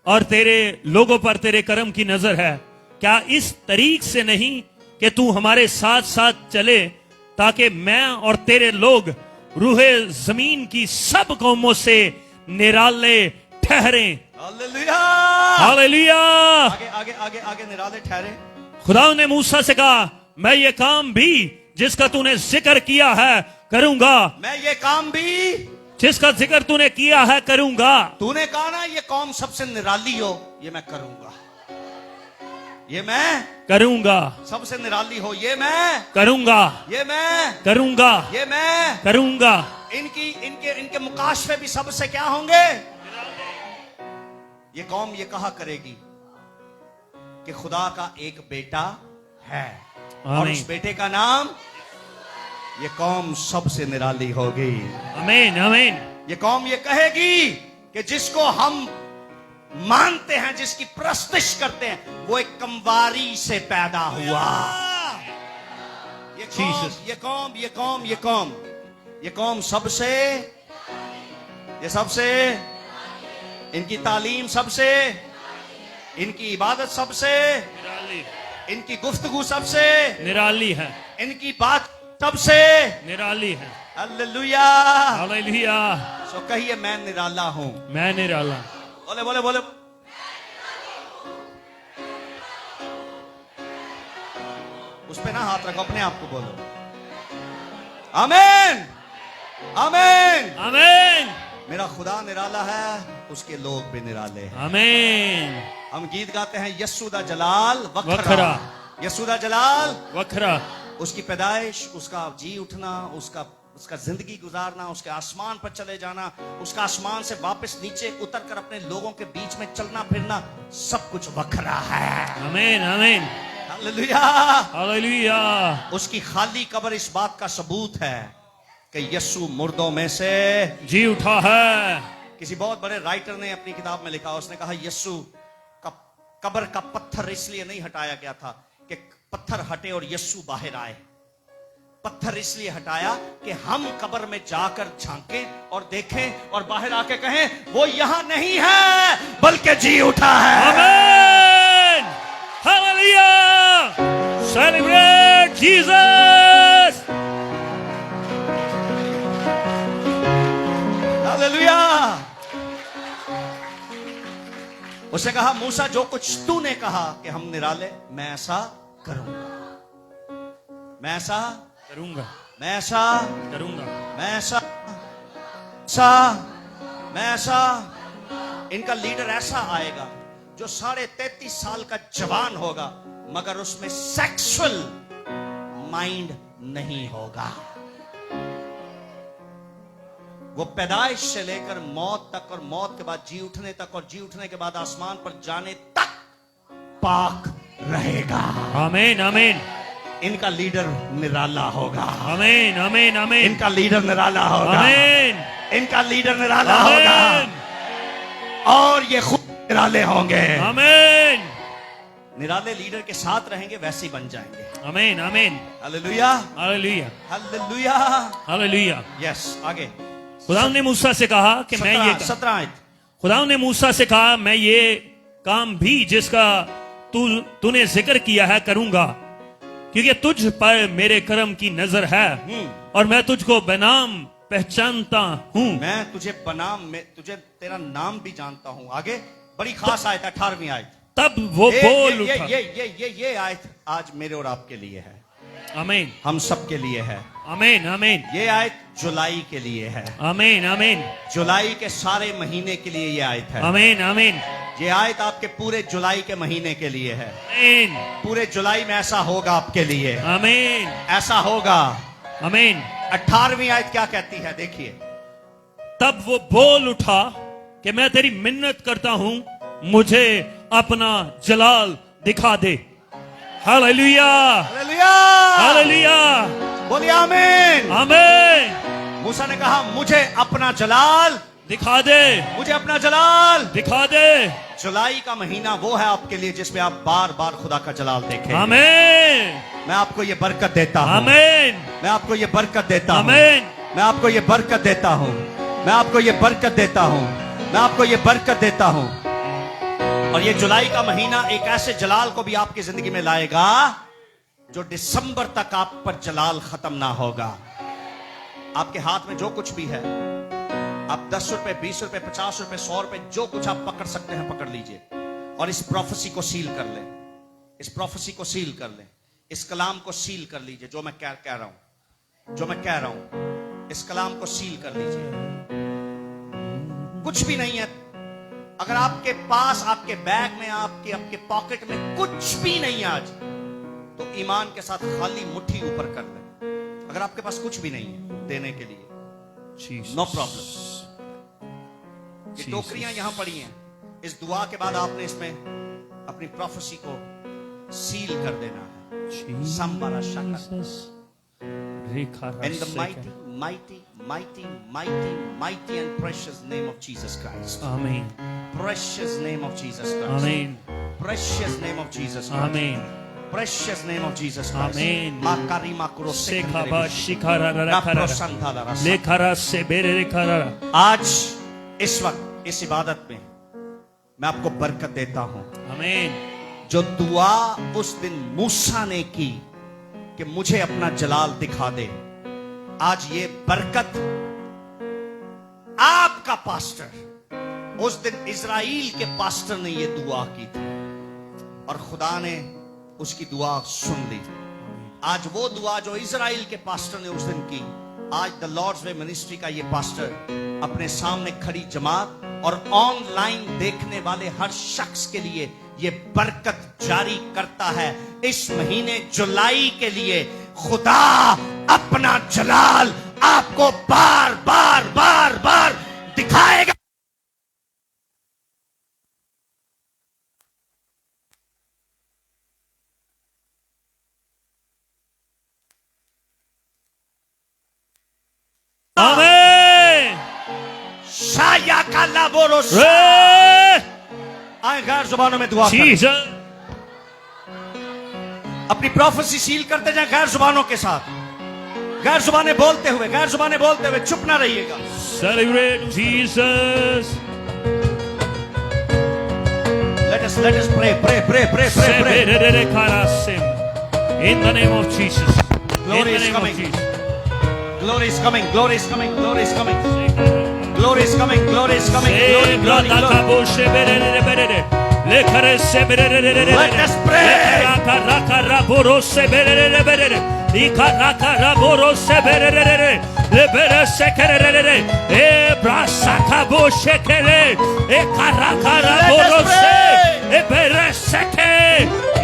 और तेरे लोगों पर तेरे कर्म की नजर है। क्या इस तरीक से नहीं कि तू हमारे साथ साथ चले, ताकि मैं और तेरे लोग रूहे जमीन की सब कौमों से निराले ठहरे। Hallelujah hallelujah. आगे आगे आगे आगे निराले ठहरे। खुदा ने मूसा से कहा, मैं ये काम भी जिसका तूने जिक्र किया है करूंगा। मैं ये काम भी जिसका जिक्र तूने किया है करूंगा। तूने कहा ना ये कौम सबसे निराली हो, ये मैं करूंगा। ये मैं करूंगा। सबसे निराली हो, ये मैं करूंगा। ये मैं करूंगा। ये मैं करूंगा। इनकी इनके इनके मुकाशफे भी सबसे क्या होंगे? ये कौम ये कहा करेगी कि खुदा का एक बेटा है और उस बेटे का नाम, ये कौम सबसे निराली होगी। आमीन आमीन। ये कौम ये कहेगी कि जिसको हम मानते हैं, जिसकी प्रस्तिश करते हैं, वो एक कंवारी से पैदा हुआ। ये कौम ये कौम ये कौम ये कौम ये कौम सबसे, ये सबसे, इनकी तालीम सबसे, इनकी इबादत सबसे, इनकी गुफ्तगू सबसे निराली है। इनकी बात सबसे निराली है। Hallelujah hallelujah. सो कहिए मैं निराला हूं। मैं निराला। बोले बोले बोले उस पे ना हाथ रखो, अपने आप को बोलो आमीन आमीन। आमीन मेरा खुदा निराला है, उसके लोग भी निराले हैं। आमीन। हम गीत गाते हैं यस्सू दा जलाल वखरा, वखरा। यस्सू दा जलाल वखरा। उसकी पैदाइश, उसका जी उठना, उसका जिंदगी गुजारना, उसके आसमान पर चले जाना, उसका आसमान से वापस नीचे उतर कर अपने लोगों के बीच में चलना फिरना, सब कुछ वखरा है। आमीन आमीन। हालेलुया। हालेलुया। उसकी खाली कब्र इस बात का सबूत है कि यस्सू मुर्दों में से जी उठा है। किसी बहुत बड़े राइटर ने अपनी किताब में लिखा, उसने कहा यस्सू का कब्र का पत्थर इसलिए नहीं हटाया गया था कि पत्थर हटे और यस्सू बाहर आए। पत्थर इसलिए हटाया कि हम कब्र में जाकर झांकें और देखें और बाहर आके कहें वो यहां नहीं है बल्कि जी उठा है। आमीन। हालेलुया। Celebrate Jesus. हालेलुया। उसने कहा मूसा जो कुछ तूने कहा कि हम निराले, मैं ऐसा करूंगा, मैं ऐसा करूंगा, मैं ऐसा करूंगा। मैं ऐसा मैं ऐसा। इनका लीडर ऐसा आएगा जो 33.5 साल का जवान होगा मगर उसमें सेक्सुअल माइंड नहीं होगा। वो पैदाइश से लेकर मौत तक और मौत के बाद जी उठने तक और जी उठने के बाद आसमान पर जाने तक पाक रहेगा। आमीन आमीन। इनका लीडर निराला होगा। आमीन आमीन आमीन। इनका लीडर निराला होगा। आमीन। इनका लीडर निराला होगा और ये खुद निराले होंगे। आमीन। निराले लीडर के साथ रहेंगे वैसे ही बन जाएंगे। आमीन आमीन। हालेलुया हालेलुया। हालेलुया। हालेलुया। यस आगे खुदा ने मूसा से कहा कि मैं ये 17 आयत। खुदा ने मूसा से कहा मैं ये काम भी जिसका तूने जिक्र किया है करूंगा, क्योंकि तुझ पर मेरे करम की नजर है और मैं तुझको बेनाम पहचानता हूं। मैं तुझे बनाम में तुझे तेरा नाम भी जानता हूं। आगे बड़ी खास आयत 18वीं आयत। तब वो बोल उठा। ये आयत आज मेरे और आपके लिए है। आमीन। हम सब के लिए है। आमीन आमीन। ये आयत जुलाई के लिए है। आमीन आमीन। जुलाई के सारे महीने के लिए ये आयत है। आमीन आमीन। ये आयत आपके पूरे जुलाई के महीने के लिए है। आमीन। पूरे जुलाई में ऐसा होगा आपके लिए। आमीन। ऐसा होगा। आमीन। 18वीं आयत क्या कहती है देखिए। तब वो बोल उठा कि मैं तेरी मिन्नत करता हूं, मुझे अपना जलाल दिखा दे। हालेलुया। हालेलुया। हालेलुया। बोलिए आमीन। आमीन। मूसा ने कहा मुझे अपना जलाल दिखा दे। मुझे अपना जलाल दिखा दे। जुलाई का महीना वो है आपके लिए जिसमें आप बार बार खुदा का जलाल देखें। आमीन। मैं आपको ये बरकत देता हूँ। आमीन। मैं आपको ये बरकत देता हूँ। आमीन। मैं आपको ये बरकत देता हूँ। मैं आपको ये बरकत देता हूँ। मैं आपको ये बरकत देता हूँ। और ये जुलाई का महीना एक ऐसे जलाल को भी आपकी जिंदगी में लाएगा जो दिसंबर तक आप पर जलाल खत्म ना होगा। आपके हाथ में जो कुछ भी है, आप 10 रुपए 20 रुपए 50 रुपए 100 रुपए जो कुछ आप पकड़ सकते हैं पकड़ लीजिए और इस प्रोफेसी को सील कर लें। इस प्रोफेसी को सील कर लें। इस कलाम को सील कर लीजिए। जो मैं कह रहा हूं, जो मैं कह रहा हूं, इस कलाम को सील कर लीजिए। कुछ भी नहीं है, अगर आपके पास आपके बैग में आपके पॉकेट में कुछ भी नहीं है आज, तो ईमान के साथ खाली मुट्ठी ऊपर कर लें। अगर आपके पास कुछ भी नहीं है देने के लिए, नो प्रॉब्लम। ये टोकरियां यहां पड़ी हैं। इस दुआ के बाद आपने इसमें अपनी प्रोफेसी को सील कर देना है। संबारा शाका in the mighty, mighty, mighty, mighty, mighty and precious name of Jesus Christ. Amen. Precious name of Jesus Christ. Amen. Precious name of Jesus Christ. Amen. Precious name of Jesus Christ. Amen. Makari makuro Sekaba sekendere. shikara rakara. Raprosantala rasa. Lekhara से बेरे खरा। आज इस वक्त इस इबादत में मैं आपको बरकत देता हूं। आमीन। जो दुआ उस दिन मूसा ने की कि मुझे अपना जलाल दिखा दे, आज ये बरकत आपका पास्टर, उस दिन इजराइल के पास्टर ने ये दुआ की थी और खुदा ने उसकी दुआ सुन ली। आज वो दुआ जो इजराइल के पास्टर ने उस दिन की, आज द लॉर्ड्स वे मिनिस्ट्री का ये पास्टर अपने सामने खड़ी जमात और ऑनलाइन देखने वाले हर शख्स के लिए ये बरकत जारी करता है। इस महीने जुलाई के लिए खुदा अपना जलाल आपको बार बार बार बार दिखाएगा। आमीन। शाया का लाबोरो Hey! आए गैर जुबानों में दुआ करें। Jesus. अपनी प्रोफेसी सील करते जाए गैर जुबानों के साथ, गैर जुबानें बोलते हुए, गैर जुबानें बोलते हुए, चुप ना रहिएगा। Celebrate Jesus. Let us pray. In the name of Jesus. Glory In the is name coming. of Jesus. Glory is coming, glory is coming, glory is coming. Glory is coming, glory is coming, glory, glory, glory. Let us pray.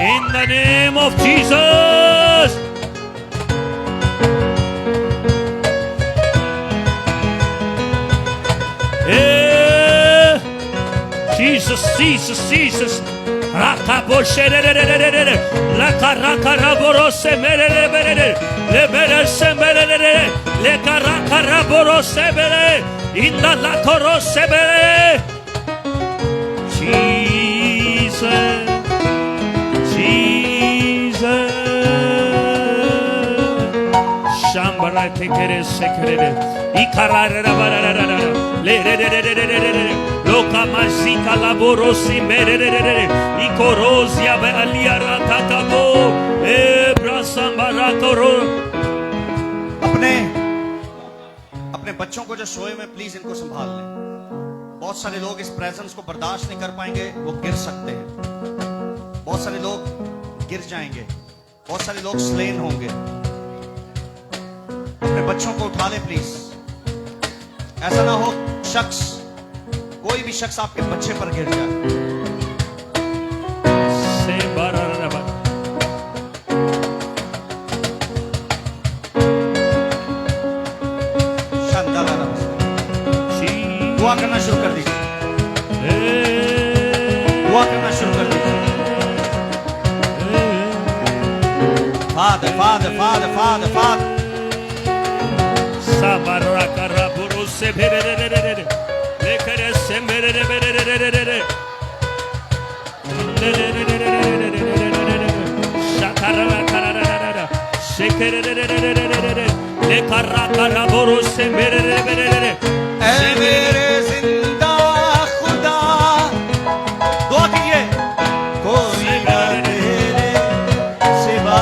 In the name of Jesus. Jesus, Jesus, Jesus. Raka boshe re re re re re re. Raka raka raborose mere re mere re. Le mere se mere re re. Le raka raborose mere. Inda la korose mere. Jesus, Jesus. Shambara tekere sekere. Ikarara barara. Le re re re re re re re. Loka masika laborosi merere ikorosia be aliara tatabo e brasambara koro। अपने बच्चों को जो सोए में please इनको संभाल लें। बहुत सारे लोग इस प्रेजेंस को बर्दाश्त नहीं कर पाएंगे, वो गिर सकते हैं। बहुत सारे लोग गिर जाएंगे, बहुत सारे लोग स्लेन होंगे। अपने बच्चों को उठा ले प्लीज। ऐसा ना हो कोई भी शख्स आपके बच्चे पर गिर जाए। दुआ करना शुरू कर दीजिए, दुआ करना शुरू कर दीजिए। Father, Father, Father, Father, Father. Sabara karaburu se berere. Lekere se berere. Shakara karara. Shekere. Lekara karaburu se berere. ऐ मेरे जिंदा खुदा, दुआ कीजिए। कोई ना तेरे सिवा,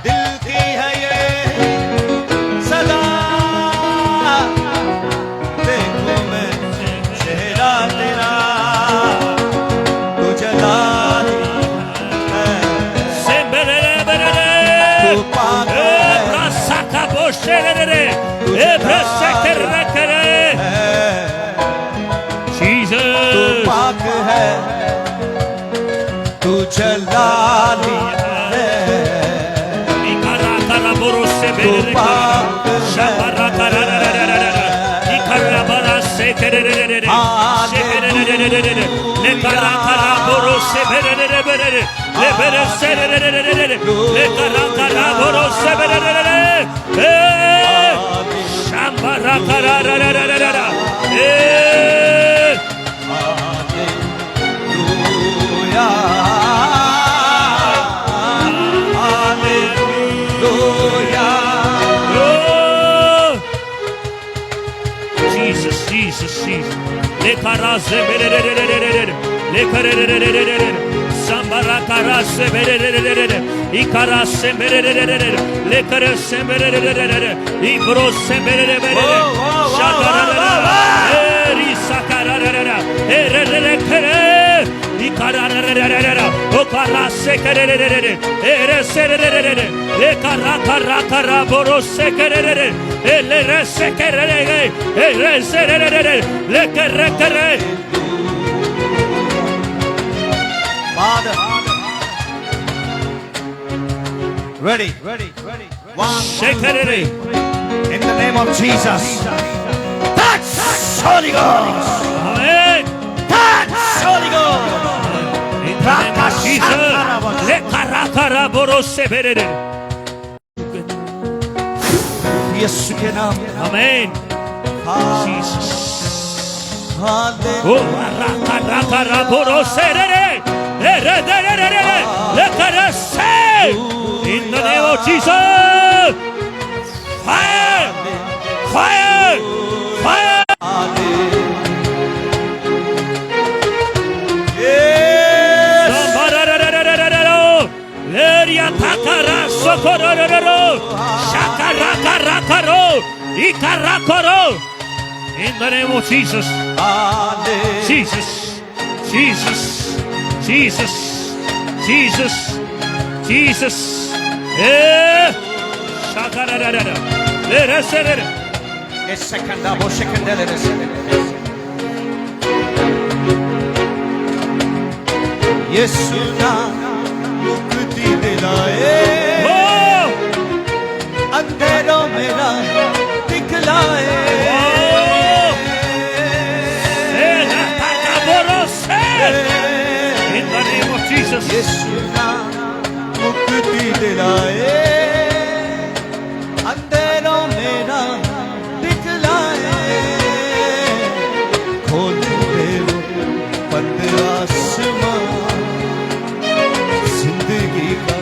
दिल की है ये सदा। देखो मैं चेहरा तेरा, तू जलाली है, तू पाक है, तू पाक है, तू जलाली है, तू पाक Jesus. Le karase berere. Le karere. Sambara karase berere. Ikarase berere. Le karase berere. Ibrose berere. Shakarara. Eri sakarara. Erere kere. Ikarara. O karase kerere, ere serere, e kara borose kerere, ele rese kerere, ere serere, le kere. Father. Ready. One, Shekerere. in the name of Jesus. Touch Holy Ghost. Amen. Touch Holy Ghost. In the name of Jesus. Le kara borose kerere. यीशु के नाम में Amen. Jesus. Hallelujah. Oh, kara borose kerere. Ere le karase. In the name of Jesus. Fire. Leria takara sokororo. Shakarakaro. Ikarakoro. In the name of Jesus. Jesus. Shakarara. Leresere. यीशु ना मुक्ति दिलाए, Oh! अंधेरों में राह दिखलाए। In the name of Jesus. यीशु ना मुक्ति दिलाए, अंधेरों में राह दिखलाए। खोल दे वो बंद आसमां, जिंदगी का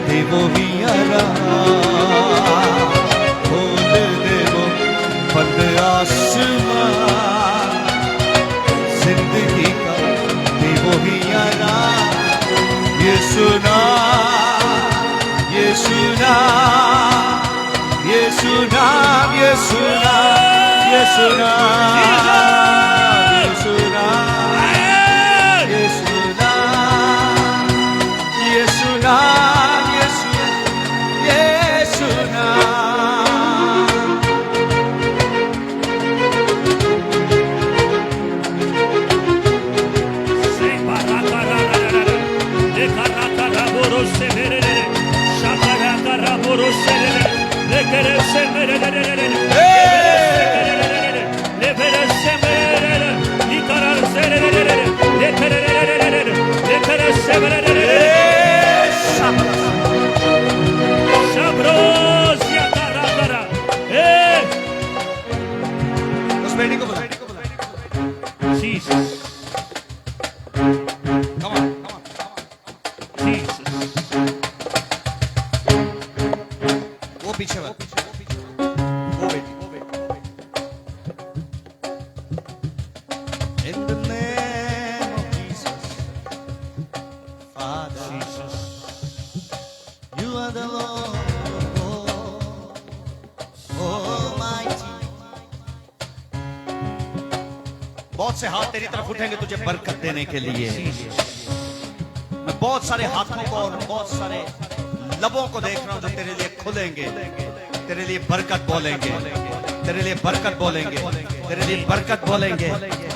दे वो ही आराम। खोल दे वो बंद आसमां, जिंदगी का दे वो ही आराम। यीशु नाम, यीशु नाम, यीशु नाम, यीशु नाम, यीशु नाम, यीशु नाम, यीशु नाम, यीशु नाम, यीशु नाम। उस बेटी को बुला। Jesus. Come on. Jesus. वो पीछे वाला, वो बेटी। In the name of Jesus, Father, you are the Lord, Almighty. बहुत से हाथ तेरी तरफ उठेंगे तुझे बरकत देने के लिए। मैं बहुत सारे हाथों को और बहुत सारे लबों को देख रहा हूं जो तेरे लिए खुलेंगे, तेरे लिए बरकत बोलेंगे, तेरे लिए बरकत बोलेंगे, तेरे लिए बरकत बोलेंगे।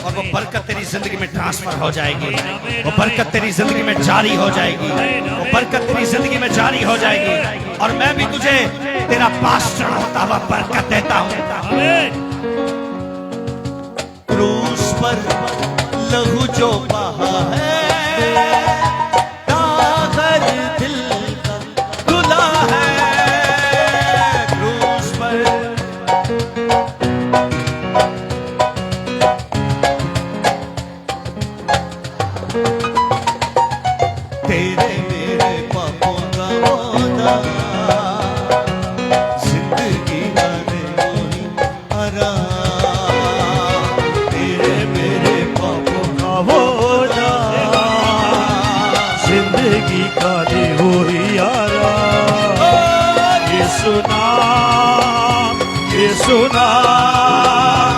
और वो बरकत तेरी जिंदगी में ट्रांसफर हो जाएगी, वो बरकत तेरी जिंदगी में जारी हो जाएगी, वो बरकत तेरी जिंदगी में जारी हो जाएगी। और मैं भी तुझे तेरा पास्टर होता हुआ बरकत देता हूं। Amen. क्रूस पर लहू जो बहा है, दागर दिल का धुला है। क्रूस पर तेरे मेरे पापों का वादा, जिंदगी का दे वही आराम। तेरे मेरे पापों का वादा, जिंदगी का दे हो यारा। यीशु नाम, यीशु नाम,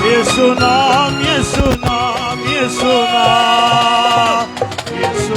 यीशु नाम, यीशु नाम, यीशु नाम, यीशु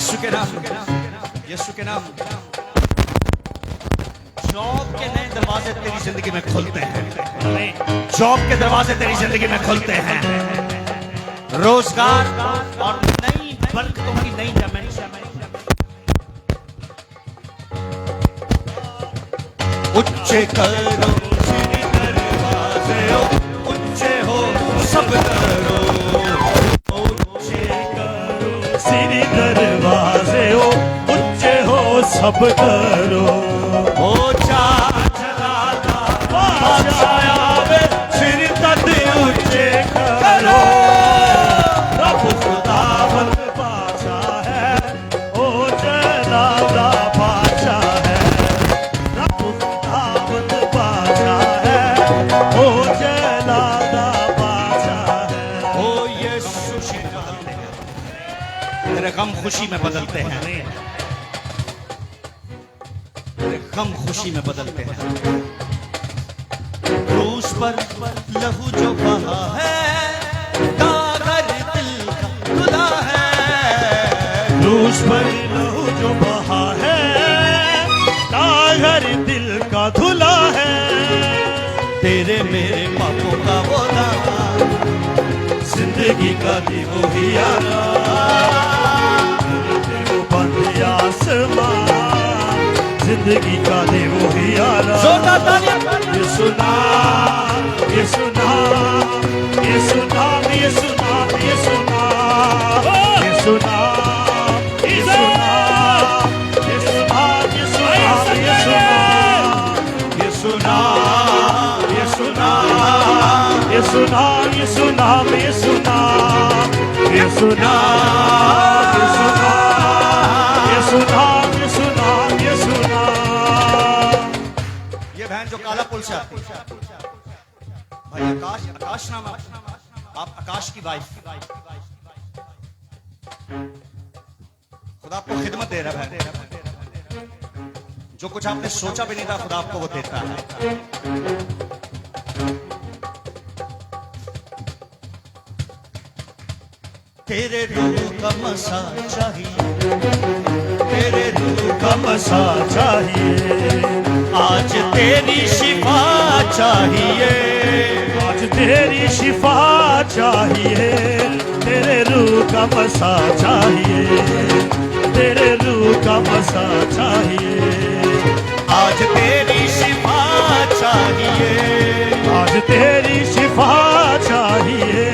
यीशु के नाम, यीशु के नाम। जॉब के नए दरवाजे तेरी जिंदगी में खुलते हैं। जॉब के दरवाजे तेरी जिंदगी में खुलते हैं। रोजगार और नई बरकतों की नई डायमेंशन। ऊंचे करो श्री दरवाजे, ऊंचे हो सब करो। ऊंचे करो श्री दरवाजे हो, ऊंचे हो सब करो। ओ चलाता बादशाह आवे, सिर तद ऊंचे करो। रब खुदावंद बादशाह है, ओ जलाला बादशाह है। रब खुदावंद बादशाह है, ओ जलाला बादशाह है। ओ यीशु खुशी में बदलते हैं, तेरे गम खुशी में बदलते हैं, तेरे गम खुशी में बदलते हैं। क्रूस पर लहू जो बहा है, कागर दिल का खुदा है। क्रूस पर लहू जो बहा है, कागर दिल का धुला है। तेरे मेरे पापों का वो दाग, जिंदगी का दी वो हियारा, वो बंद आसमां, जिंदगी का दे वो हियारा। ये सुना, ये सुना, ये सुना, ये सुना, ये सुना, ये सुना, ये सुना, ये सुना, ये सुना, ये सुना, ये सुना, ये सुना, ये सुना, ये सुना, ये सुना, ये सुना, ये सुना, ये सुना, ये सुना। ये बहन जो काला पुल से आती है, भाई आकाश, आकाश नाम है, आप आकाश की वाइफ। खुदा आपको खिदमत दे रहा है, जो कुछ आपने सोचा भी नहीं था खुदा आपको वो देता है। तेरे रूह का मसा चाहिए, तेरे रूह का मसा चाहिए, आज तेरी शिफा चाहिए, आज तेरी शिफा चाहिए। तेरे रूह का मसा चाहिए, तेरे रूह का मसा चाहिए। आज तेरी शिफा चाहिए, आज तेरी शिफा चाहिए।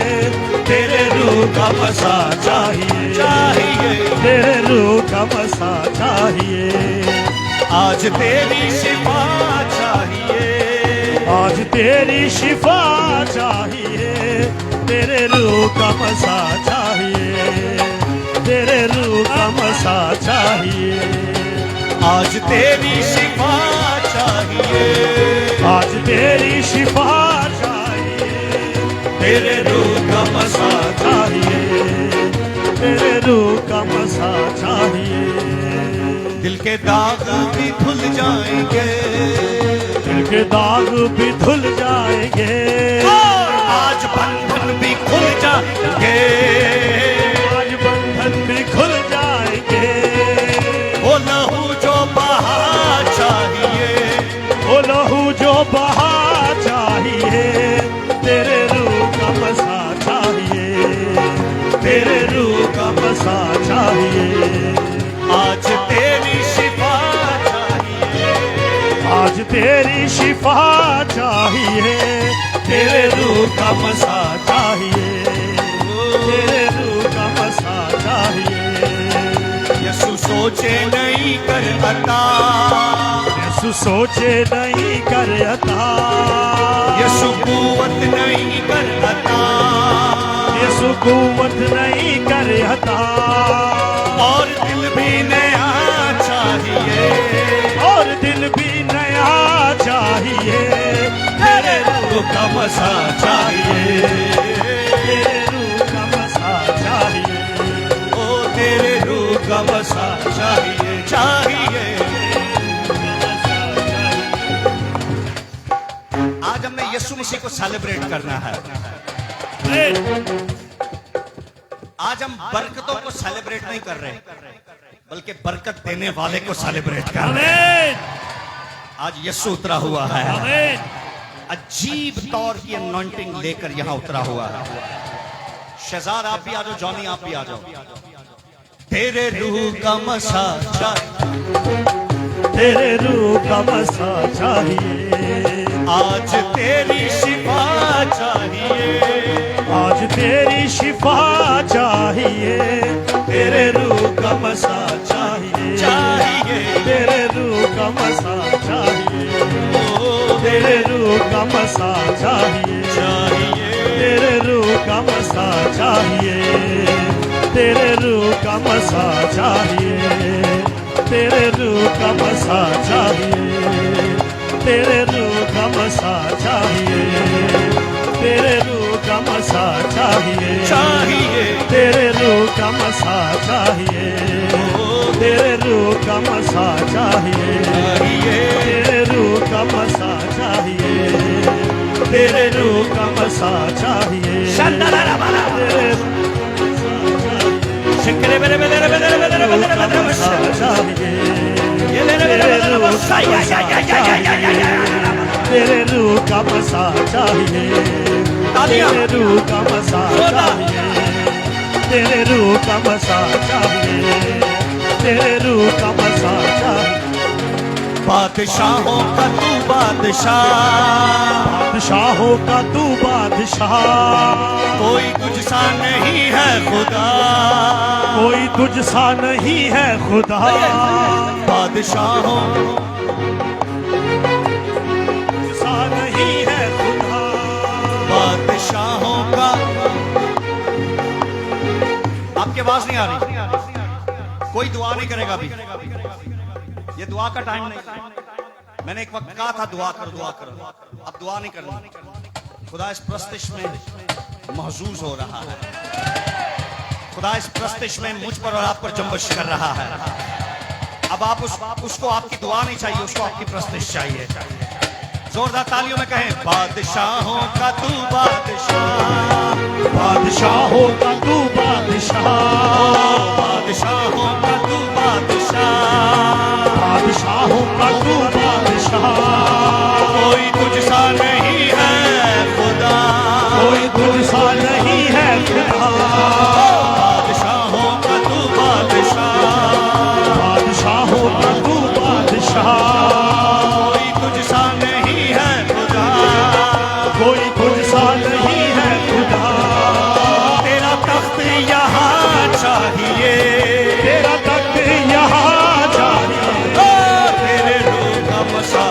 तेरे रूह का मसा चाहिए, चाहिए। तेरे रूह का मसा चाहिए। आज तेरी शिफा चाहिए, आज तेरी शिफा चाहिए। तेरे रूह का मसा चाहिए, तेरे रूह का मसा चाहिए। आज तेरी शिफा चाहिए, आज तेरी शिफा चाहिए। तेरे रूह का मसा चाहिए, तेरे रूह का मसा चाहिए। दिल के दाग भी धुल जाएंगे, दिल के दाग भी धुल जाएंगे। आज बंधन भी खुल जाएंगे, आज बंधन भी खुल जाएंगे। वो लहू जो बहा चाहिए, वो लहू जो बहा चाहिए। तेरे रूह का मसा चाहिए, तेरे रूह का मसा चाहिए। आज तेरी शिफा चाहिए, आज तेरी शिफा चाहिए। तेरे रूह का मसा चाहिए, तेरे रूह का मसा चाहिए। यीशु सोचे नहीं कर अता, यीशु सोचे नहीं कर अता, यीशु कुवत नहीं कर अता, यीशु कुव्वत नहीं कर अता। और दिल भी नया चाहिए, और दिल भी नया चाहिए। तेरे रूह का मसा चाहिए, तेरे रूह का मसा चाहिए। ओ तेरे रूह का मसा चाहिए, चाहिए। आज हमने यीशु मसीह को सेलिब्रेट करना है। आज हम बरकतों को सेलिब्रेट नहीं कर रहे, बल्कि बरकत देने वाले को सेलिब्रेट कर। आमीन आज यीशु उतरा हुआ है, आमीन। अजीब तौर की अनॉइंटिंग लेकर यहां उतरा हुआ है। शहजाद आप भी आ जाओ, जॉनी आप भी आ जाओ। तेरे रूह का मसा चाहिए, तेरे रूह का मसा चाहिए, आज तेरी शिफा चाहिए, आज तेरी शिफा चाहिए, तेरे रूह का मसा चाहिए, चाहिए। तेरे रूह का मसा चाहिए, ओ, तेरे रूह का मसा चाहिए, चाहिए। तेरे रूह का मसा चाहिए, तेरे रूह का मसा चाहिए, तेरे रूह का मसा चाहिए, तेरे रूह का मसा चाहिए, तेरे रूह का मसा चाहिए, चाहिए। तेरे रूह का मसा चाहिए, तेरे रूह का मसा चाहिए, तेरे रूह का मसा चाहिए, तेरे रूह का मसा चाहिए, तेरे शिकरे मेरे मेरे मेरे मेरे मेरे मेरे मेरे मेरे मसा चाहिए, ये मेरे मेरे मेरे मेरे मसा या या या या या या या। तेरे रूह का मसा चाहिए, तालियां। तेरे रूह का मसा चाहिए, तेरे रूह का मसा चाहिए, तेरे रूह का मसा चाहिए। बादशाहों का तू बादशाह, बादशाहों का तू बादशाह, कोई तुझसा नहीं है खुदा, कोई तुझसा नहीं है खुदा। बादशाहों तुझसा नहीं है खुदा, बादशाहों का। आपकी आवाज नहीं आ रही, कोई दुआ नहीं करेगा अभी, ये दुआ का टाइम नहीं। मैंने एक वक्त कहा था दुआ करो दुआ करो, अब दुआ नहीं करनी। खुदा इस प्रस्तिश में महजूज हो रहा है, खुदा इस प्रस्तिश में मुझ पर और आप पर जंबश कर रहा है। अब आप उसको आपकी दुआ नहीं चाहिए, उसको आपकी प्रस्तिश चाहिए। जोरदार तालियों में कहें, बादशाहों का तू बादशाह, बादशाहों का तू बादशाह, बादशाहों का तू बादशाह, बादशाहों का तू बादशाह। कोई तुझसा नहीं है खुदा, कोई तुझसा नहीं है खुदा। बादशाहों का तू बादशाह, बादशाहों का तू बादशाह, कोई तुझसा नहीं है खुदा, कोई तुझसा नहीं है खुदा। तेरा तख्त यहाँ चाहिए, तेरा तख्त यहाँ चाहिए, तेरे रूह का मसा,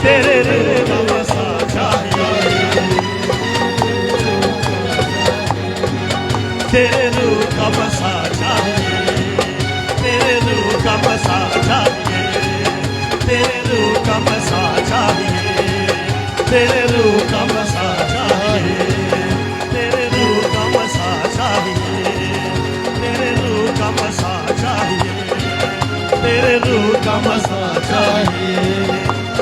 तेरे रूह का मसा चाहिए, तेरे रूह का मसा चाहिए, तेरे रूह का मसा चाहिए, तेरे रूह का मसा चाहिए, तेरे रूह का मसा चाहिए, तेरे रूह का मसा चाहिए, तेरे रूह का मसा चाहिए, तेरे रूह का मसा चाहिए,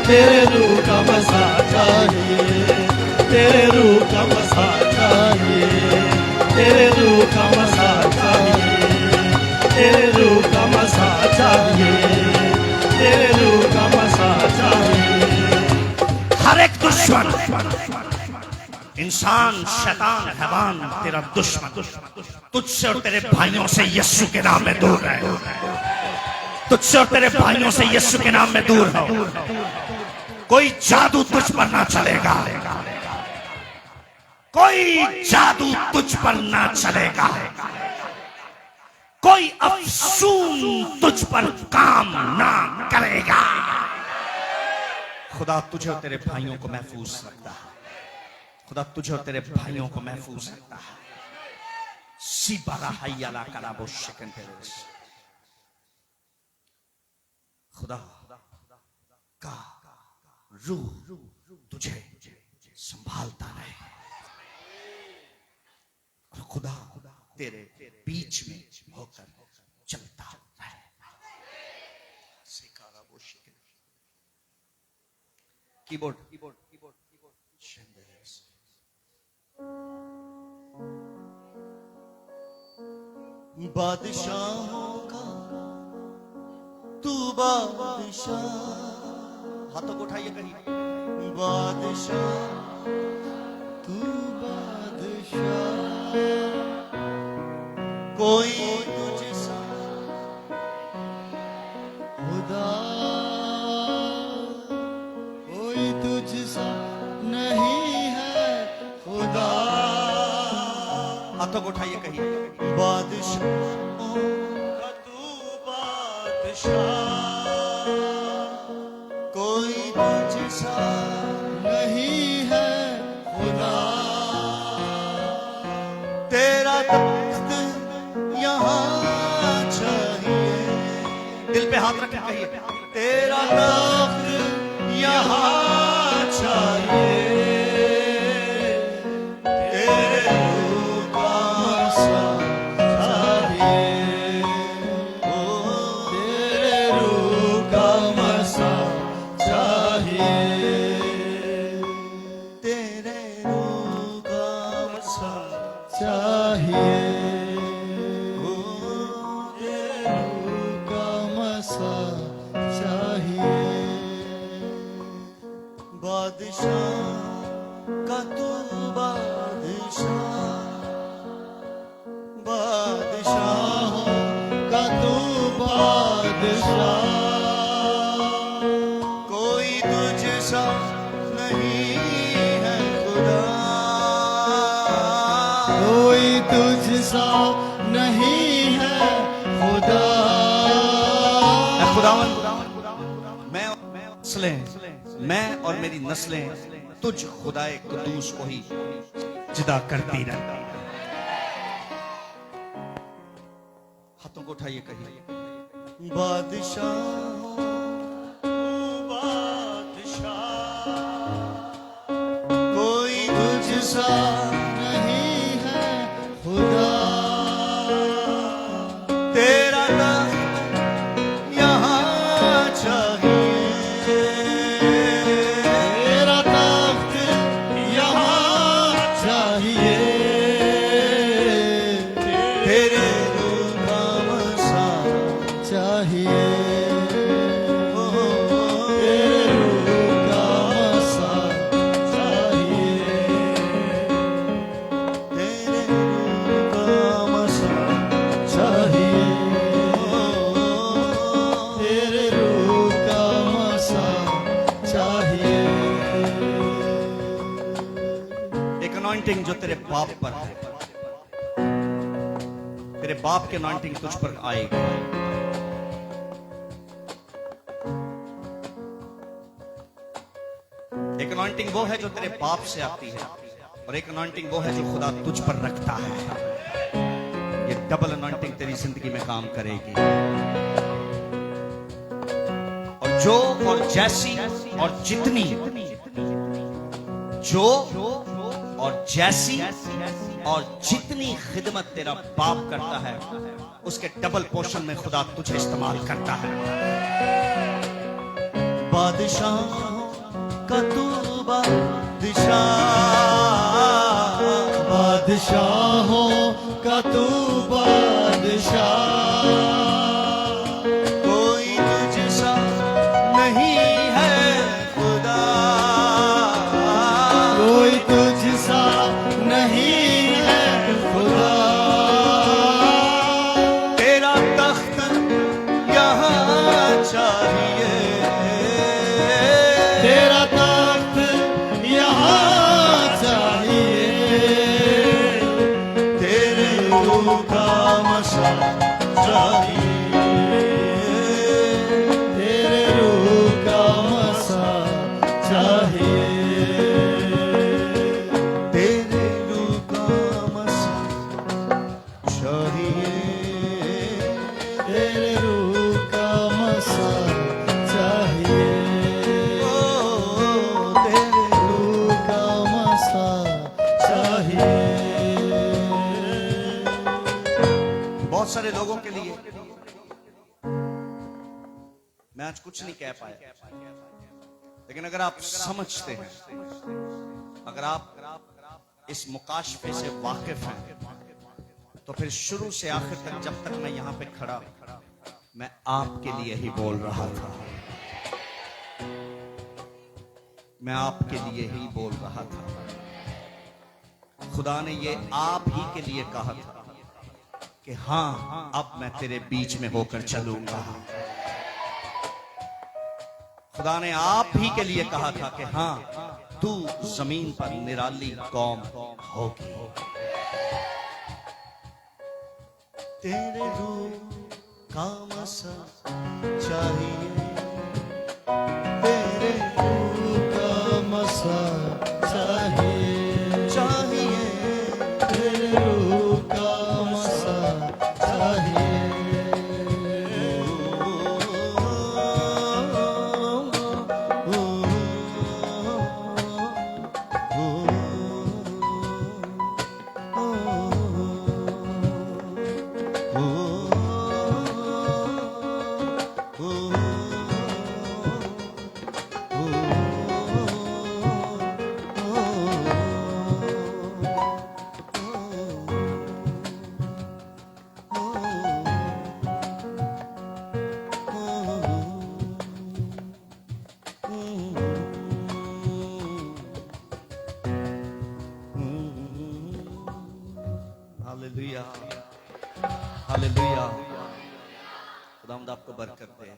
तेरे रूह का मसा चाहिए, तेरे रूह का मसा चाहिए, तेरे रूह का मसा चाहिए, तेरे रूह का मसा चाहिए, तेरे रूह का मसा चाहिए। हर एक दुश्मन, इंसान, शैतान, हैवान, तेरा दुश्मन तुझसे और तेरे भाइयों से यीशु के नाम में दूर रहे, तुझसे और तेरे भाइयों से यीशु के नाम में दूर हो। कोई जादू तुझ पर ना चलेगा, कोई जादू तुझ पर ना चलेगा, कोई अफसून तुझ पर काम ना करेगा। खुदा तुझे और तेरे भाइयों को महफूज रखता है, खुदा तुझे और तेरे भाइयों को महफूज रखता है। सीबारा हय्याला कराबो शिकन तेरेस। खुदा का रूह तुझे संभालता रहे और खुदा तेरे बीच में होकर चलता रहे। कीबोर्ड बादशाहों का तू बादशाह, हाथों को उठाइए कहिए, बादशाह तू बादशाह, कोई तुझसा खुदा कोई तुझसा नहीं है खुदा। हाथों को उठाइए कहिए, बादशाह का तू बादशाह, कोई तुझसा नहीं है खुदा। तेरा तख्त यहाँ चाहिए, दिल पे हाथ रख के कहिए, तेरा तख्त यहाँ चाहिए, तेरे रूह का मसा चाहिए, ओ तेरे रूह का मसा चाहिए, तेरे रूह का मसा चाहिए ओ तेरे का मसा चाहिए। बादशाह का तू बादशाह, बादशाह का तू बादशाह, कोई तुझसा नहीं है खुदा, कोई तुझसा नहीं है खुदा। खुदावन मैं और मेरी नस्लें तुझ खुदाए कुदूस को ही जिदा करती रहती है। हाथों को उठाइए कहिए, बादशाह बादशाह, कोई तुझसा नहीं है खुदा। तेरा तख्त यहाँ चाहिए, तेरा तख्त यहाँ चाहिए, तेरे रूह का मसा चाहिए ओ, तेरे रूह का मसा चाहिए, तेरे रूह का मसा चाहिए तेरे रूह का मसा चाहिए। एक अनॉइंटिंग जो तेरे बाप पर है, तेरे बाप के अनॉइंटिंग तुझ पर आएगी। एक अनॉइंटिंग वो है जो तेरे बाप से आती है, और एक अनॉइंटिंग वो है जो खुदा तुझ पर रखता है। ये डबल अनॉइंटिंग तेरी जिंदगी में काम करेगी, और जो और जैसी और जितनी, जो और जैसी और जितनी खिदमत तेरा बाप करता है, उसके डबल पोर्शन में खुदा तुझे इस्तेमाल करता है। बादशाह का तू बादशाह, बादशाहों का तू बादशाह, कोई तुझसा नहीं है खुदा, कोई तुझसा नहीं है खुदा। तेरा तख्त यहाँ चाहिए, तेरा तख्त यहाँ चाहिए, तेरे रूह का मसा चाहिए, तेरे रूह का मसा चाहिए, तेरे रूह का मसा चाहिए, तेरे रूह का मसा चाहिए, ओ तेरे रूह का मसा चाहिए। बहुत सारे लोगों के लिए मैं आज कुछ नहीं कह पाया, लेकिन अगर आप समझते हैं, अगर आप इस मुकाशफे से वाकिफ हैं, तो फिर शुरू से आखिर तक जब तक मैं यहां पे खड़ा मैं आपके लिए ही बोल रहा था, मैं आपके लिए ही बोल रहा था। खुदा ने ये आप ही के लिए कहा था कि हाँ अब मैं तेरे बीच में होकर चलूंगा। खुदा ने आप ही के लिए कहा था कि हाँ तू जमीन पर निराली कौम होगी। तेरे रूप का मसा चाहिए, तेरे रूप का मसा चाहिए, चाहिए तेरे रूप का मसा चाहिए। Hallelujah, hallelujah. खुदावंद आपको बरकत दे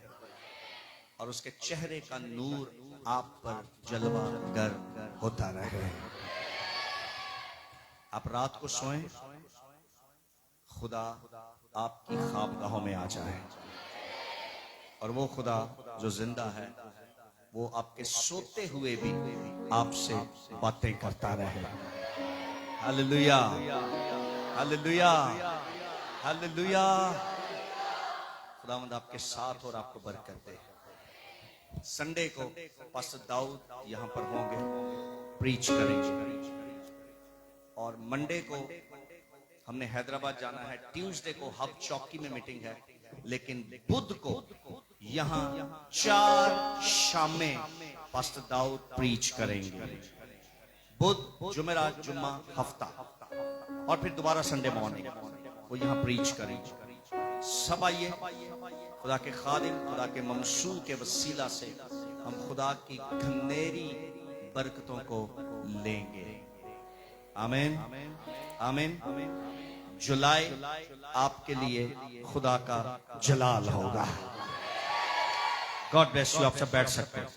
और उसके चेहरे का नूर आप पर जलवा गर होता रहे। आप रात को सोएं, खुदा आपकी ख्वाबगाहों में आ जाए और वो खुदा जो जिंदा है वो आपके सोते हुए भी आपसे बातें करता रहे। Hallelujah, hallelujah, hallelujah. खुदावंद आपके साथ और आपको बरकत दे। संडे को पास्टर दाऊद यहां पर होंगे, प्रीच करेंगे और मंडे को हमने हैदराबाद जाना है। ट्यूसडे को हब चौकी में मीटिंग है, लेकिन बुध को यहां 4 शाम में पास्टर दाऊद प्रीच करेंगे। बुध, जुमेरात, जुम्मा, हफ्ता और फिर दोबारा संडे मॉर्निंग वो यहां प्रीच करेंगे। सब आइए, खुदा के खादिम, खुदा के ममसूल के वसीला से हम खुदा की घनेरी बरकतों को लेंगे। आमीन, आमीन। जुलाई आपके लिए खुदा का जलाल होगा। God bless you. आप सब बैठ सकते हैं।